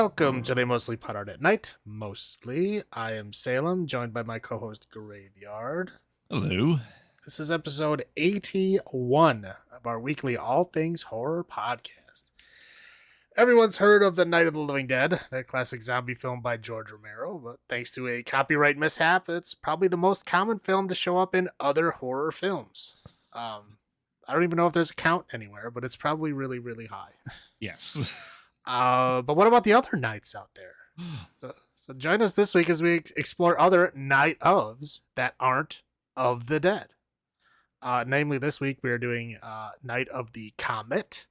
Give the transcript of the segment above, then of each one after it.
Welcome to They Mostly Pot Art at Night. Mostly, I am Salem, joined by my co-host Graveyard. Hello. This is episode 81 of our weekly All Things Horror podcast. Everyone's heard of The Night of the Living Dead, that classic zombie film by George Romero, but thanks to a copyright mishap, it's probably the most common film to show up in other horror films. I don't even know if there's a count anywhere, but it's probably really, really high. Yes. But what about the other nights out there? So join us this week as we explore other night ofs that aren't of the dead. Namely, this week we are doing Night of the Comet,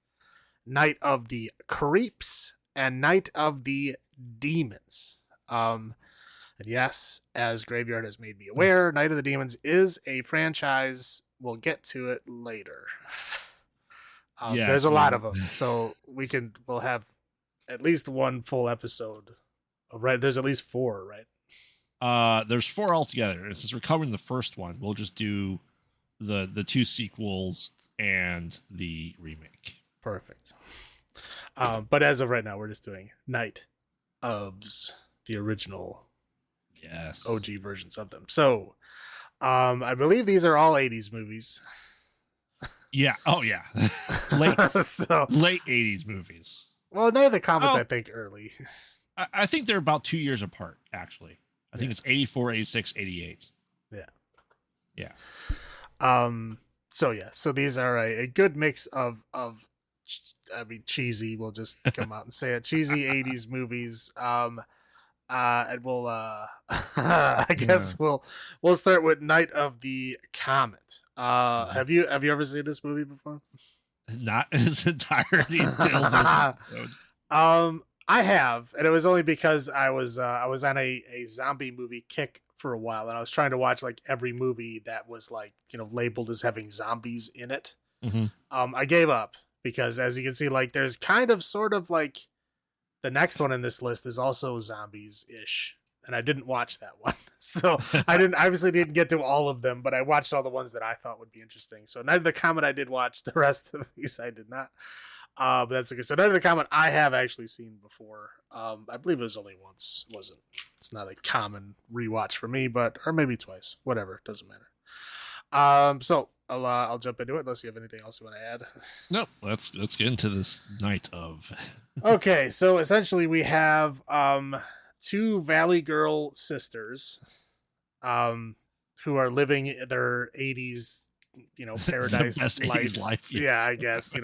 Night of the Creeps, and Night of the Demons. And yes, as Graveyard has made me aware, Night of the Demons is a franchise. We'll get to it later. There's a lot of them, so we'll have at least one full episode. Right, there's at least 4, right? There's 4 altogether. And since we're covering the first one, we'll just do the 2 sequels and the remake. Perfect. But as of right now, we're just doing Night ofs, the original, yes, OG versions of them. So, I believe these are all 80s movies. Yeah. Oh, yeah. Late 80s movies. Well, Night of the Comets, I think, early. I think they're about 2 years apart, actually. I think it's 84, 86, 88. Yeah. Yeah. So these are a good mix of cheesy, we'll just come out and say it, cheesy 80s movies. And we'll I guess we'll start with Night of the Comet. Have you ever seen this movie before? Not in its entirety until this episode. I have, and it was only because I was on a zombie movie kick for a while, and I was trying to watch like every movie that was like, labeled as having zombies in it. Mm-hmm. I gave up because, as you can see, like there's kind of sort of like the next one in this list is also zombies ish, and I didn't watch that one, so I obviously didn't get to all of them, but I watched all the ones that I thought would be interesting. So Night of the Comet I did watch, the rest of these I did not. But that's okay. So Night of the Comet I have actually seen before. I believe it was only once. It's not a common rewatch for me, or maybe twice. Whatever, doesn't matter. So I'll jump into it unless you have anything else you want to add. Nope. Let's get into this Night of. Okay, so essentially we have 2 Valley Girl sisters, who are living their 80s, paradise the best life. 80s life. Yeah, I guess,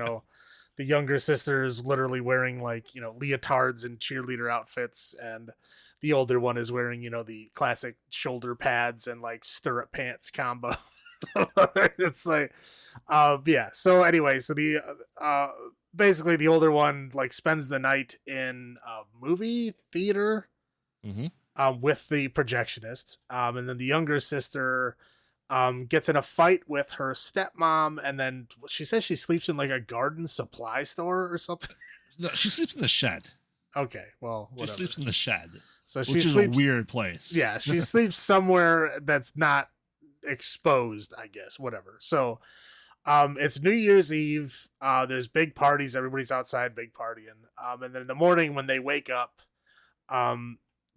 the younger sister is literally wearing like, leotards and cheerleader outfits, and the older one is wearing, the classic shoulder pads and like stirrup pants combo. It's like, yeah. So anyway, so the basically the older one like spends the night in a movie theater, with the projectionist, and then the younger sister gets in a fight with her stepmom, and then she says she sleeps in like a garden supply store or something. No, she sleeps in the shed. Okay, well, whatever. She sleeps in the shed, so which is a weird place. Yeah, she sleeps somewhere that's not exposed, I guess. Whatever. So, it's New Year's Eve. There's big parties. Everybody's outside, big partying. And then in the morning when they wake up,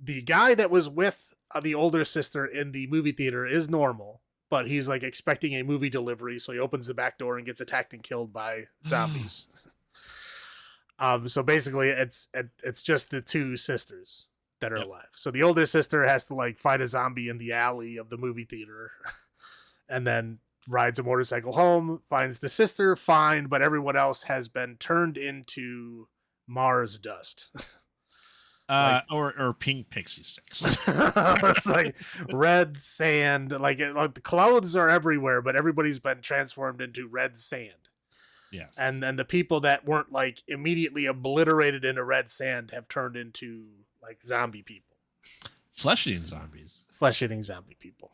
the guy that was with the older sister in the movie theater is normal, but he's like expecting a movie delivery, so he opens the back door and gets attacked and killed by zombies. So basically it's just the 2 sisters that are alive. So the older sister has to like fight a zombie in the alley of the movie theater and then rides a motorcycle home, finds the sister fine, but everyone else has been turned into Mars dust. Or pink pixie sticks. It's like red sand. Like the clothes are everywhere, but everybody's been transformed into red sand. Yes. And the people that weren't like immediately obliterated into red sand have turned into like zombie people. Flesh-eating zombies. Flesh-eating zombie people.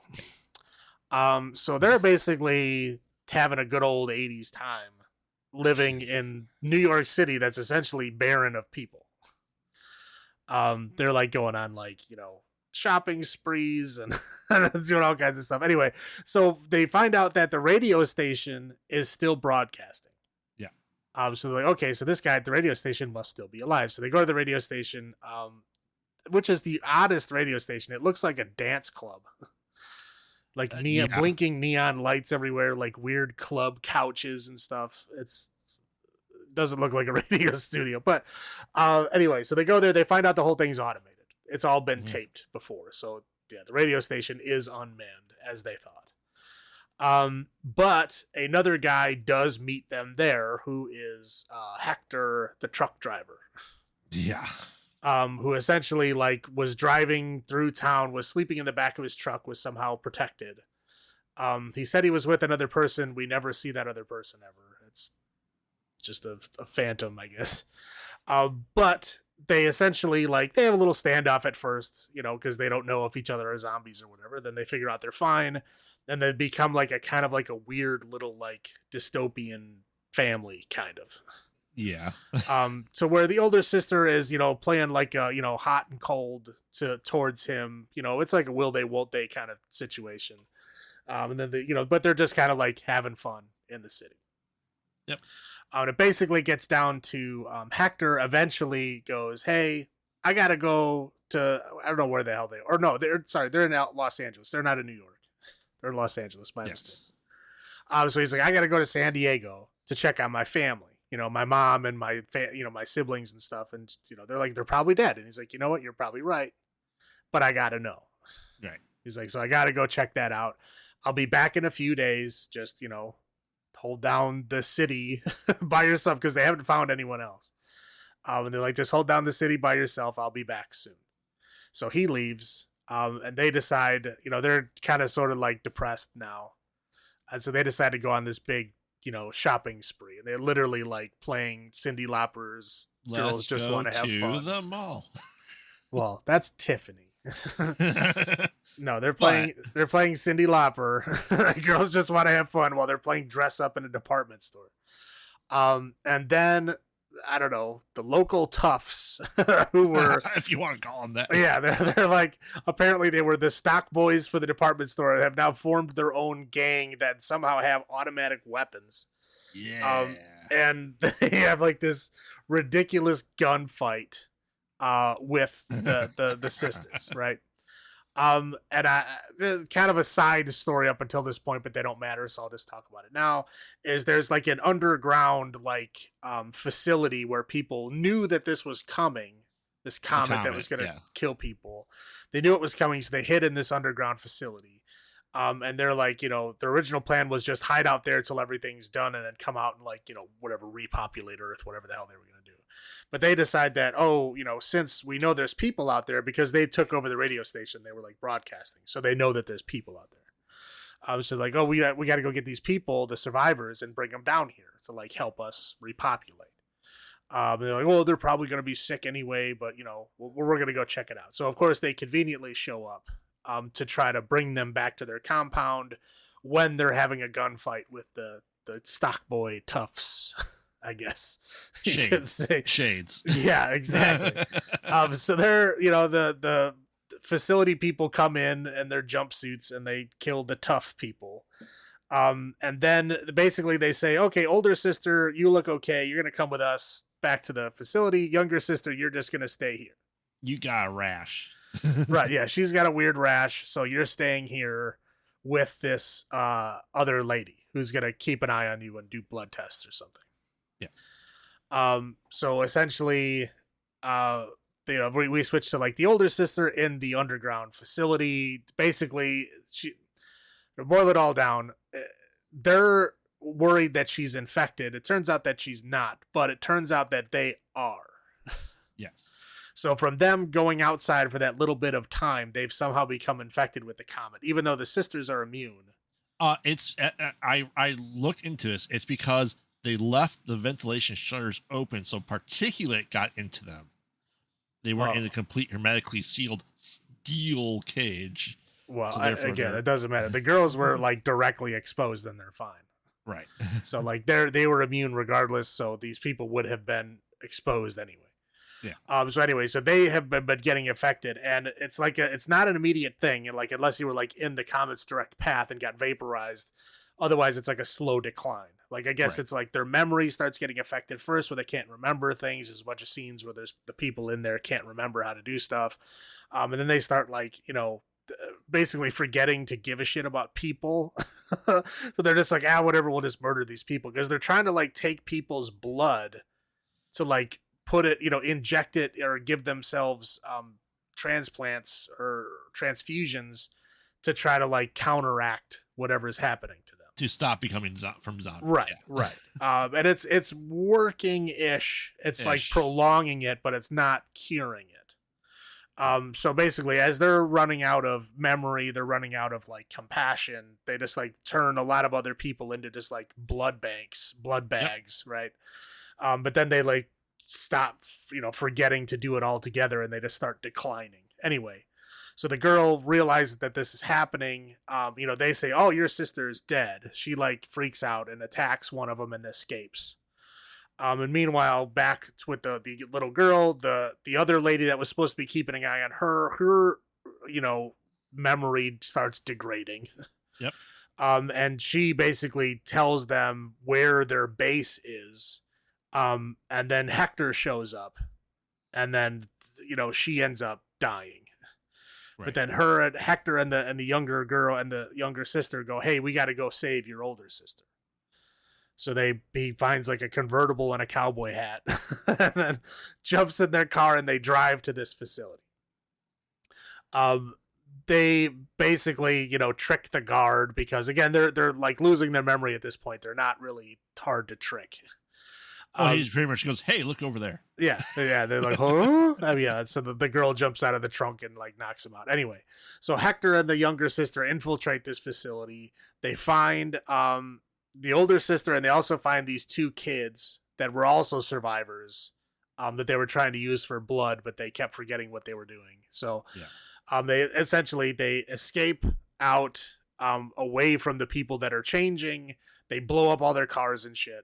So they're basically having a good old 80s time living in New York City that's essentially barren of people. They're like going on like, shopping sprees and doing all kinds of stuff. Anyway, so they find out that the radio station is still broadcasting. Yeah. So they're like, okay, so this guy at the radio station must still be alive. So they go to the radio station, which is the oddest radio station. It looks like a dance club. Like blinking neon lights everywhere, like weird club couches and stuff. Doesn't look like a radio studio. But anyway, so they go there, they find out the whole thing's automated. It's all been taped before. So yeah, the radio station is unmanned, as they thought. But another guy does meet them there, who is Hector, the truck driver. Yeah. Who essentially like was driving through town, was sleeping in the back of his truck, was somehow protected. He said he was with another person. We never see that other person ever. It's just a phantom, I guess. But they essentially they have a little standoff at first, because they don't know if each other are zombies or whatever. Then they figure out they're fine. And they become like a kind of like a weird little dystopian family kind of. Yeah. So where the older sister is, playing hot and cold towards him, it's like a will they, won't they kind of situation. And then but they're just kind of like having fun in the city. Yep. And it basically gets down to Hector eventually goes, hey, I got to go to, I don't know where the hell they are. Or no, they're in Los Angeles. They're not in New York. They're in Los Angeles, my mistake. So he's like, I got to go to San Diego to check on my family. My mom and my my siblings and stuff. And, they're like, they're probably dead. And he's like, you know what? You're probably right. But I got to know. Right. He's like, so I got to go check that out. I'll be back in a few days. Just, hold down the city by yourself because they haven't found anyone else. And they're like, just hold down the city by yourself. I'll be back soon. So he leaves. And they decide, they're kind of sort of like depressed now. And so they decide to go on this big, shopping spree. And they're literally like playing Cyndi Lauper's Girls Just Want to Have Fun. The mall. Well, that's Tiffany. No, they're playing Cyndi Lauper. Girls Just Want to Have Fun while they're playing Dress Up in a department store. And then I don't know, the local toughs who were, if you want to call them that. Yeah, they're like, apparently they were the stock boys for the department store, have now formed their own gang that somehow have automatic weapons. Yeah. And they have like this ridiculous gunfight with the sisters, right? And kind of a side story up until this point, but they don't matter, so I'll just talk about it now. Is there's like an underground facility where people knew that this was coming, this comet that was going to kill people. They knew it was coming, so they hid in this underground facility. And they're like, the original plan was just hide out there till everything's done and then come out and whatever, repopulate Earth, whatever the hell they were going to do. But they decide that, since we know there's people out there, because they took over the radio station, they were like broadcasting. So they know that there's people out there. So like, we got to go get these people, the survivors, and bring them down here to help us repopulate. They're like, well, they're probably going to be sick anyway, but we're going to go check it out. So of course they conveniently show up to try to bring them back to their compound when they're having a gunfight with the stock boy toughs. I guess Shades. Yeah, exactly. So they're, the facility people come in their jumpsuits and they kill the tough people. And then basically they say, okay, older sister, you look okay. You're going to come with us back to the facility. Younger sister, you're just going to stay here. You got a rash. Right. Yeah. She's got a weird rash. So you're staying here with this other lady who's going to keep an eye on you and do blood tests or something. Yeah. So essentially, we switch to the older sister in the underground facility. Basically, to boil it all down, they're worried that she's infected. It turns out that she's not, but it turns out that they are. Yes. So from them going outside for that little bit of time, they've somehow become infected with the comet, even though the sisters are immune. It's I looked into this. It's because they left the ventilation shutters open, so particulate got into them. They weren't in a complete hermetically sealed steel cage. Well, so again, it doesn't matter. The girls were directly exposed, and they're fine. Right. So they were immune regardless. So these people would have been exposed anyway. Yeah. So anyway, so they have been getting affected, and it's it's not an immediate thing. And unless you were in the comet's direct path and got vaporized. Otherwise, it's like a slow decline. Like, I guess Right. it's like their memory starts getting affected first, where they can't remember things. There's a bunch of scenes where there's the people in there can't remember how to do stuff, and then they start like basically forgetting to give a shit about people. So they're just like, whatever, we'll just murder these people because they're trying to like take people's blood to like put it, inject it or give themselves transplants or transfusions to try to like counteract whatever is happening to them. To stop becoming from zombies. Right, Yeah. right. And it's working ish. It's like Ish. prolonging it, but it's not curing it. So basically, as they're running out of memory, they're running out of like compassion. They just like turn a lot of other people into just like blood bags, right? But then they like stop, forgetting to do it all together, and they just start declining. Anyway, so the girl realizes that this is happening. They say, "Oh, your sister is dead." She like freaks out and attacks one of them and escapes. And meanwhile, back with the little girl, the other lady that was supposed to be keeping an eye on her memory starts degrading. Yep. And she basically tells them where their base is. And then Hector shows up, and then she ends up dying. Right. But then her and Hector and the younger girl and the younger sister go, "Hey, we got to go save your older sister." So he finds like a convertible and a cowboy hat, and then jumps in their car and they drive to this facility. They basically trick the guard because again they're like losing their memory at this point. They're not really hard to trick. He pretty much goes, "Hey, look over there." Yeah. They're like, "Huh?" Yeah. So the girl jumps out of the trunk and like knocks him out. Anyway, so Hector and the younger sister infiltrate this facility. They find the older sister, and they also find these two kids that were also survivors, that they were trying to use for blood, but they kept forgetting what they were doing. So, they escape out away from the people that are changing. They blow up all their cars and shit.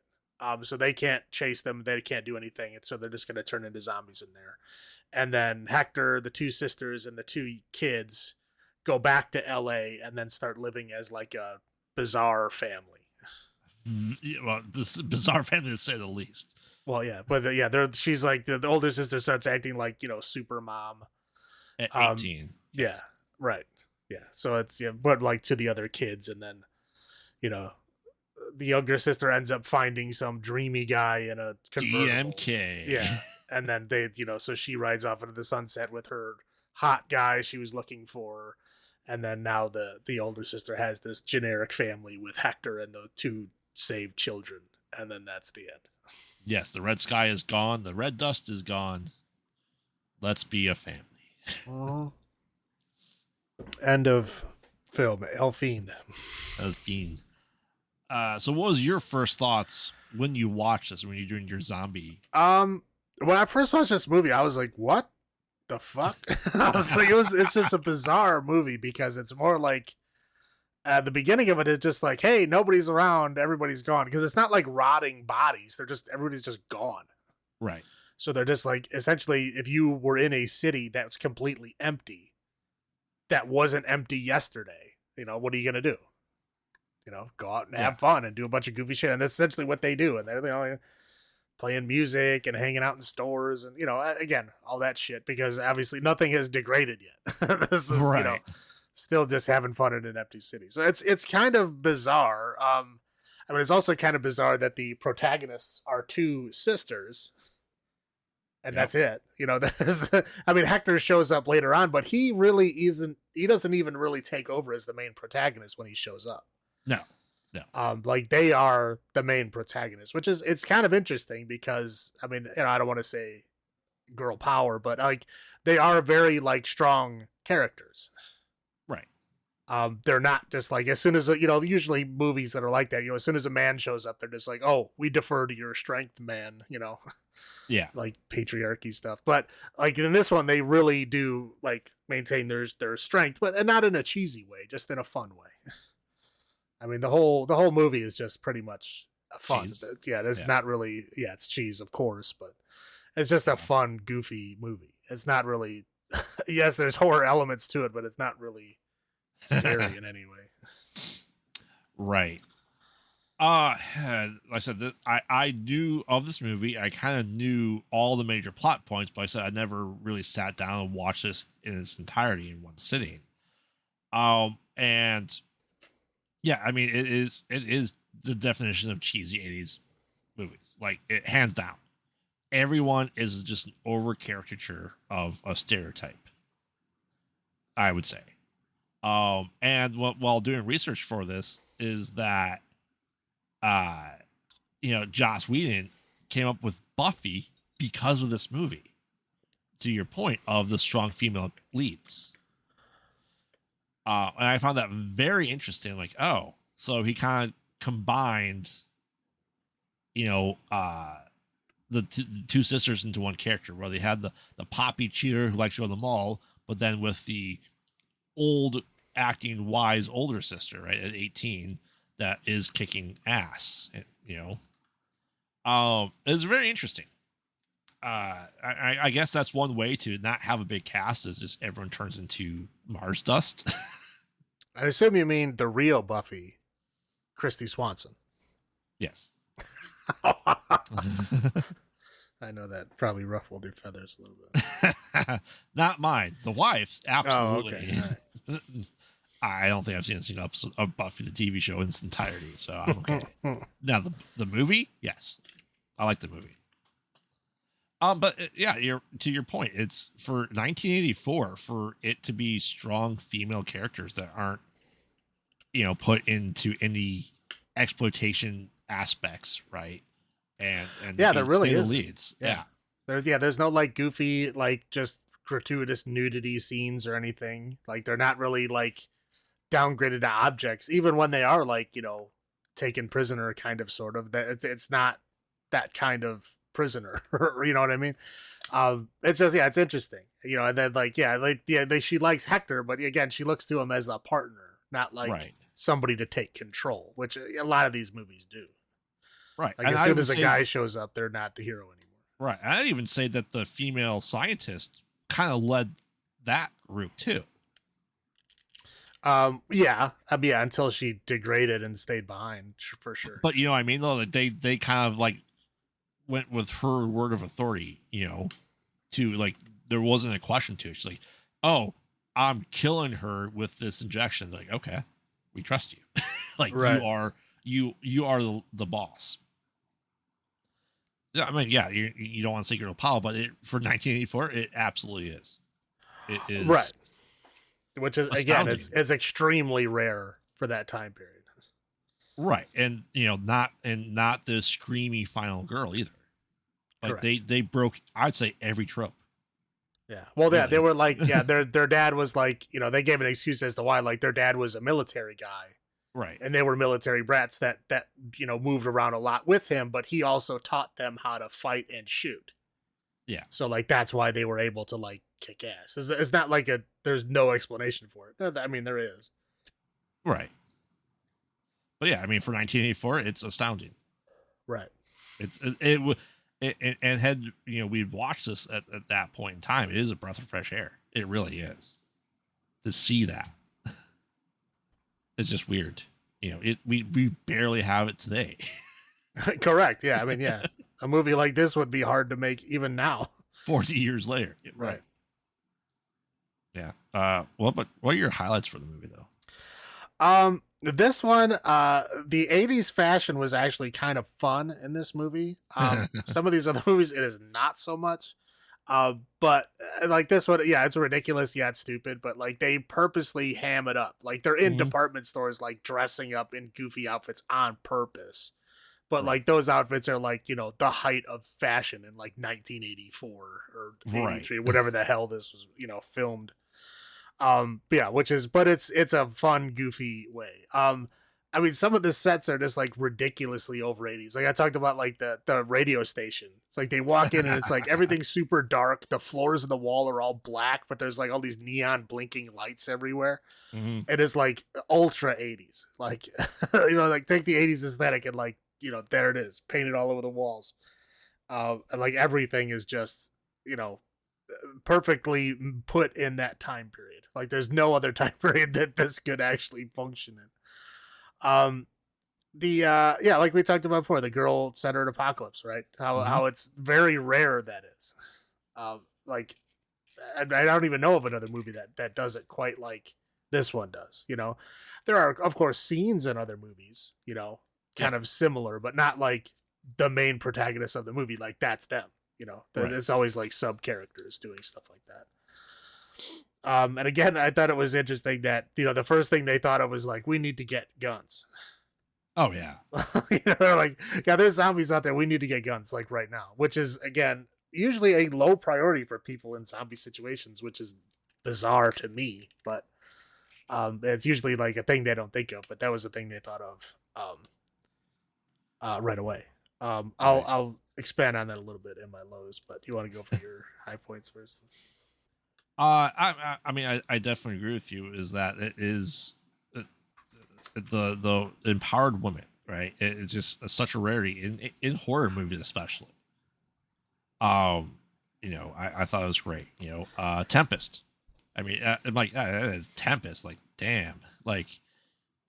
So they can't chase them. They can't do anything. So they're just going to turn into zombies in there. And then Hector, the two sisters, and the two kids go back to LA and then start living as like a bizarre family. Well, this is a bizarre family to say the least. Well, yeah, but she's like the older sister starts acting like super mom At 18. Yeah, right. Yeah, so it's but like to the other kids, and then the younger sister ends up finding some dreamy guy in a convertible. DMK. Yeah, and then they so she rides off into the sunset with her hot guy she was looking for, and then now the older sister has this generic family with Hector and the two saved children, and then that's the end. Yes, the red sky is gone. The red dust is gone. Let's be a family. End of film. El Fiend. El Fiend. So what was your first thoughts when you watched this, when you're doing your zombie? When I first watched this movie, I was like, what the fuck? I was like, it's just a bizarre movie because it's more like at the beginning of it, it's just like, hey, nobody's around, everybody's gone. Because it's not like rotting bodies. Everybody's just gone. Right. So they're just like, essentially, if you were in a city that was completely empty, that wasn't empty yesterday, what are you going to do? Go out and have fun and do a bunch of goofy shit. And that's essentially what they do. And they're only playing music and hanging out in stores and, again, all that shit, because obviously nothing has degraded yet. This is, right. Still just having fun in an empty city. So it's kind of bizarre. It's also kind of bizarre that the protagonists are two sisters. And that's it. Hector shows up later on, but he doesn't even really take over as the main protagonist when he shows up. No. Like they are the main protagonist, it's kind of interesting because, I don't want to say girl power, but like they are very like strong characters. Right. They're not just like, as soon as, usually movies that are like that, as soon as a man shows up, they're just like, oh, we defer to your strength, man, Yeah. like patriarchy stuff. But like in this one, they really do like maintain their strength, and not in a cheesy way, just in a fun way. The whole movie is just pretty much fun. Cheese. Yeah, there's not really, it's cheese, of course, but it's just a fun, goofy movie. It's not really, yes, there's horror elements to it, but it's not really scary in any way. Right. Like I said, I knew of this movie. I kind of knew all the major plot points, but I said I never really sat down and watched this in its entirety in one sitting. And yeah, I mean, it is the definition of cheesy 80s movies, like it hands down. Everyone is just an over caricature of a stereotype, I would say. And while doing research for this is that, Joss Whedon came up with Buffy because of this movie. To your point of the strong female leads, and I found that very interesting. Like, oh, so he kind of combined, the two sisters into one character, where they had the poppy cheater who likes to go to the mall, but then with the old acting wise older sister, right, at 18, that is kicking ass. It's very interesting. I guess that's one way to not have a big cast, is just everyone turns into Mars dust. I assume you mean the real Buffy, Christy Swanson. Yes. I know that probably ruffled your feathers a little bit. Not mine. The wife's absolutely. Oh, okay. I don't think I've seen a single episode of Buffy the TV show in its entirety, so I'm okay. Now the movie, yes, I like the movie. But yeah, to your point, it's for 1984 for it to be strong female characters that aren't, put into any exploitation aspects, right? And yeah, there really is leads. Yeah. There's no like goofy, like just gratuitous nudity scenes or anything. Like they're not really like downgraded to objects, even when they are like, taken prisoner, kind of, sort of. That it's not that kind of prisoner. You know what I mean? It's just, it's interesting, and then like, she likes Hector, but again, she looks to him as a partner, not like somebody to take control, which a lot of these movies do. Right. Like, as soon as a guy shows up, they're not the hero anymore. Right. I'd even say that the female scientist kind of led that group too. Until she degraded and stayed behind, for sure. But you know what I mean, though, that they kind of like went with her word of authority, to like, there wasn't a question to it. She's like, oh, I'm killing her with this injection. They're like, okay, we trust you. Like, right. you are the boss. I mean, yeah, you don't want to say girl power, but for 1984, it absolutely is. It is right, which is astounding. Again, it's extremely rare for that time period. Right, and not the screamy final girl either. Like they broke, I'd say, every trope. Yeah, well, yeah, really. They were like, their dad was like, they gave an excuse as to why, like, their dad was a military guy. Right. And they were military brats that moved around a lot with him, but he also taught them how to fight and shoot. Yeah. So like, that's why they were able to like kick ass. It's not like there's no explanation for it. I mean, there is. Right. But yeah, I mean, for 1984, it's astounding. Right. And had we'd watched this at that point in time, it is a breath of fresh air. It really is. To see that. It's just weird. We barely have it today. Correct. Yeah. I mean, yeah. A movie like this would be hard to make even now. 40 years later. Right. Yeah. What are your highlights for the movie though? This one, the 80s fashion was actually kind of fun in this movie. Some of these other movies, it is not so much. But like this one, it's ridiculous. Yeah, it's stupid, but like they purposely ham it up. Like they're in department stores, like dressing up in goofy outfits on purpose. But like those outfits are like, the height of fashion in like 1984 or 83, whatever the hell this was, filmed. But it's a fun, goofy way. I mean, some of the sets are just like ridiculously over 80s. Like I talked about, like the radio station. It's like they walk in and it's like everything's super dark. The floors and the wall are all black, but there's like all these neon blinking lights everywhere. Mm-hmm. It is like ultra 80s. Like, like take the 80s aesthetic and like, there it is, painted all over the walls. And like everything is just, perfectly put in that time period. Like there's no other time period that this could actually function in. yeah, like we talked about before, the girl centered apocalypse, right? How it's very rare that is. Like I don't even know of another movie that does it quite like this one does. There are of course scenes in other movies, Yeah, kind of similar, but not like the main protagonist of the movie. Like that's them. right. It's always like sub characters doing stuff like that. And again, I thought it was interesting that the first thing they thought of was like, we need to get guns. Oh yeah, They're like, yeah, there's zombies out there. We need to get guns like right now, which is again usually a low priority for people in zombie situations, which is bizarre to me. But it's usually like a thing they don't think of. But that was a thing they thought of right away. right. I'll expand on that a little bit in my lows, but you want to go for your high points first? I mean, I definitely agree with you. Is that it is the empowered woman, right? It's just such a rarity in horror movies, especially. Um, I thought it was great. Tempest. I mean, I'm like, that is Tempest. Like, damn, like,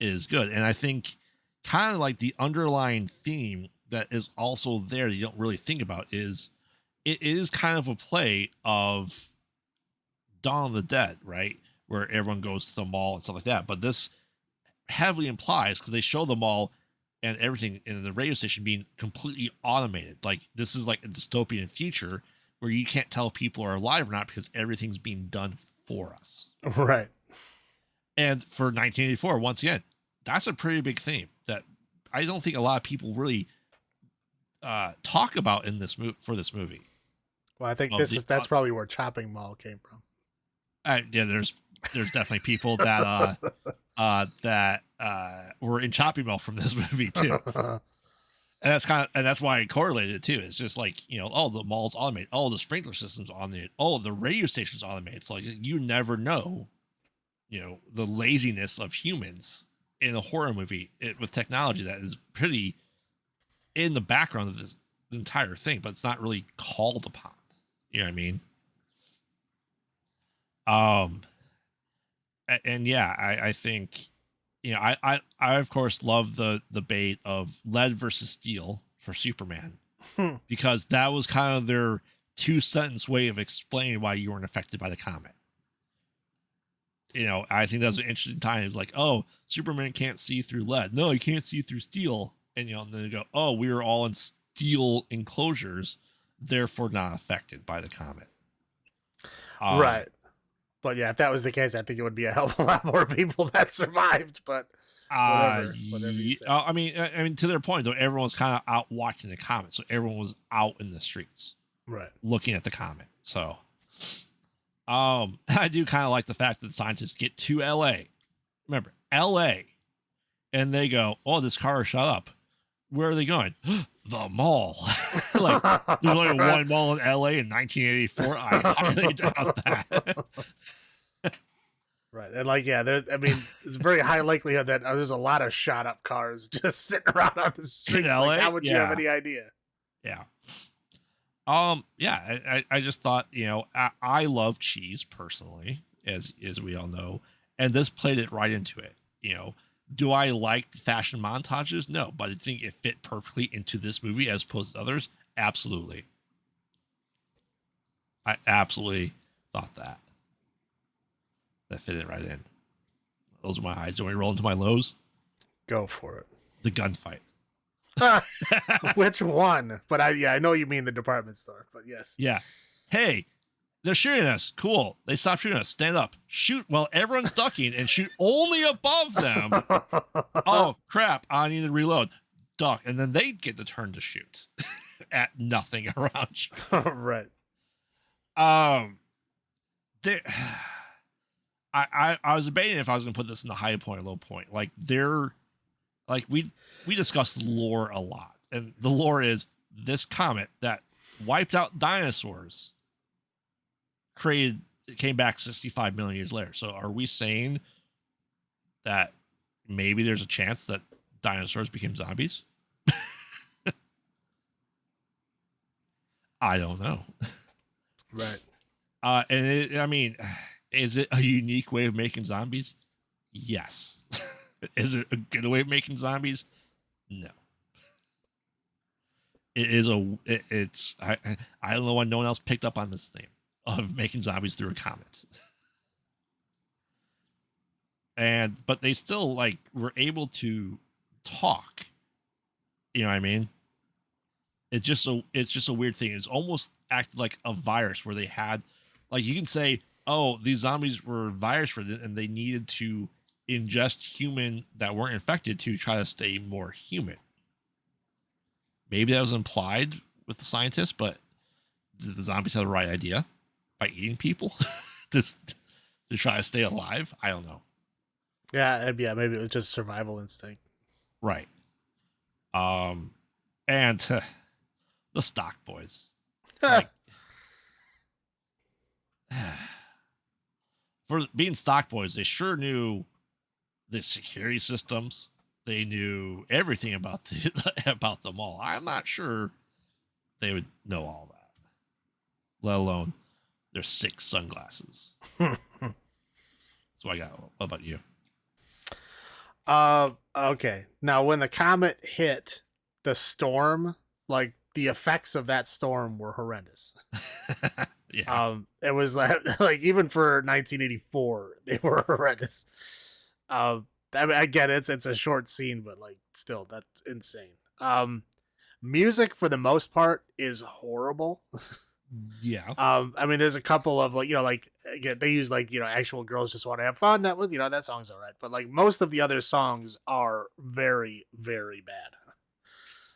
is good. And I think kind of like the underlying theme that is also there that you don't really think about is it is kind of a play of Dawn of the Dead, right? Where everyone goes to the mall and stuff like that. But this heavily implies because they show the mall and everything in the radio station being completely automated. Like this is like a dystopian future where you can't tell if people are alive or not because everything's being done for us. Right. And for 1984, once again, that's a pretty big theme that I don't think a lot of people really talk about in this for this movie. Well, I think that's probably where Chopping Mall came from. Yeah, there's definitely people that were in Chopping Mall from this movie too. And that's why I correlated it too. It's just like, oh, the mall's automated. Oh, the sprinkler system's automated. Oh, the radio station's automated. So like, you never know, the laziness of humans in a horror movie with technology that is pretty in the background of this entire thing, but it's not really called upon. You know what I mean? And yeah, I think, I of course love the debate of lead versus steel for Superman because that was kind of their 2 sentence way of explaining why you weren't affected by the comet. I think that was an interesting time. It's like, oh, Superman can't see through lead. No, he can't see through steel. And and then they go, oh, we were all in steel enclosures, therefore not affected by the comet. Right. But yeah, if that was the case, I think it would be a hell of a lot more people that survived. But whatever you say. I mean, to their point though, everyone's kind of out watching the comet, so everyone was out in the streets, right, looking at the comet. So, I do kind of like the fact that the scientists get to L.A. Remember, L.A. and they go, "Oh, this car shut up. Where are they going? The mall." Like, there's only one mall in L.A. in 1984. I highly doubt that. Right. And like, yeah, it's very high likelihood that there's a lot of shot up cars just sitting around on the streets. Like, how would you have any idea? Yeah. Yeah, I just thought, I love cheese personally, as we all know, and this played it right into it. Do I like the fashion montages? No, but I think it fit perfectly into this movie as opposed to others. Absolutely. I absolutely thought that fit it right in. Those are my highs. Do we roll into my lows? Go for it. The gunfight. Which one? But I know you mean the department store, but yes. Yeah. Hey, they're shooting us. Cool. They stop shooting us. Stand up. Shoot while everyone's ducking and shoot only above them. Oh, crap. I need to reload. Duck. And then they get the turn to shoot at nothing around you. Right. I was debating if I was going to put this in the high point or low point. Like we discussed lore a lot, and the lore is this comet that wiped out dinosaurs came back 65 million years later. So are we saying that maybe there's a chance that dinosaurs became zombies? I don't know. Right. And is it a unique way of making zombies? Yes. Is it a good way of making zombies? No. It is it's I don't know why no one else picked up on this thing of making zombies through a comet. But they still like were able to talk. You know what I mean? It's just a weird thing. It's almost acted like a virus where they had, like, you can say, oh, these zombies were virus ridden and they needed to ingest human that weren't infected to try to stay more human. Maybe that was implied with the scientists, but did the zombies have the right idea by eating people to try to stay alive? I don't know. Yeah, maybe it was just survival instinct. Right. And the stock boys. Like, for being stock boys, they sure knew the security systems. They knew everything about about them all. I'm not sure they would know all that, let alone their 6 sunglasses. That's what I got. What about you? Okay. Now, when the comet hit the storm, like the effects of that storm were horrendous. Yeah. It was like even for 1984, they were horrendous. I mean, I get it, it's a short scene, but like still, that's insane. Music for the most part is horrible. Yeah. I mean, there's a couple of like, like, again, they use like, actual girls just want to have fun. That was, that song's all right, but like most of the other songs are very, very bad.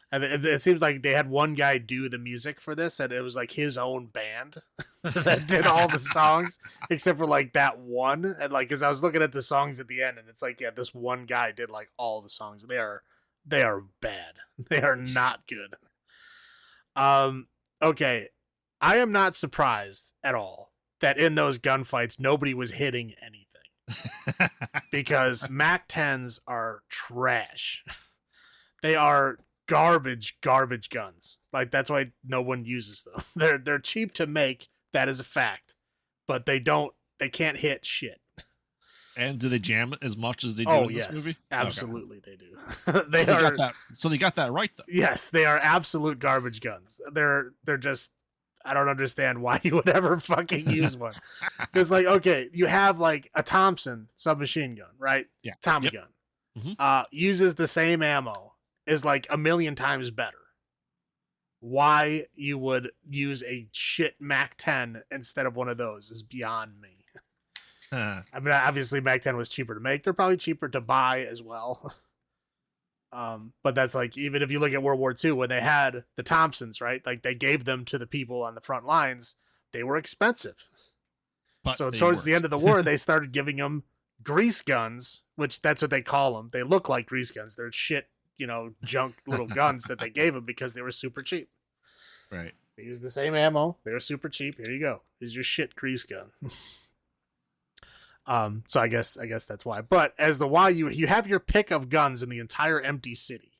And it seems like they had one guy do the music for this, and it was like his own band that did all the songs, except for like that one. And like, because I was looking at the songs at the end, and it's like, yeah, this one guy did like all the songs. They are bad. They are not good. Okay, I am not surprised at all that in those gunfights nobody was hitting anything, because MAC 10s are trash. They are garbage guns. Like, that's why no one uses them. They're cheap to make, that is a fact, but they can't hit shit. And do they jam as much as they do in this movie? Absolutely, okay. They do. They got that right though. Yes, they are absolute garbage guns. They're just, I don't understand why you would ever fucking use one. Because like, okay, you have like a Thompson submachine gun, right? Yeah. Tommy gun. Mm-hmm. Uses the same ammo, is like 1,000,000 times better. Why you would use a shit MAC 10 instead of one of those is beyond me. I mean, obviously MAC 10 was cheaper to make. They're probably cheaper to buy as well. But that's like, even if you look at World War II, when they had the Thompsons, right? Like, they gave them to the people on the front lines. They were expensive. But so towards the end of the war, they started giving them grease guns, which that's what they call them. They look like grease guns. They're shit, junk little guns that they gave them because they were super cheap. Right. They used the same ammo. They were super cheap. Here you go. Here's your shit grease gun. So I guess that's why. But as the why, you have your pick of guns in the entire empty city.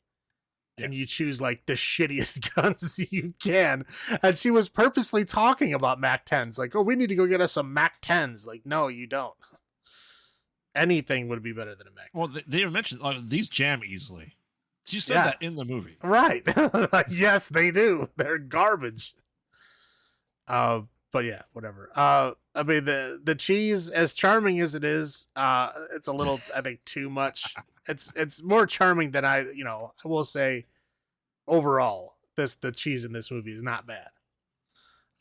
Yes. And you choose like the shittiest guns you can. And she was purposely talking about MAC 10s. Like, oh, we need to go get us some MAC 10s. Like, no, you don't. Anything would be better than a MAC 10. Well, they mentioned these jam easily. She said that in the movie. Right. Yes, they do. They're garbage. But yeah, whatever. I mean, the cheese, as charming as it is, it's a little, I think, too much. It's more charming than I will say. Overall, the cheese in this movie is not bad.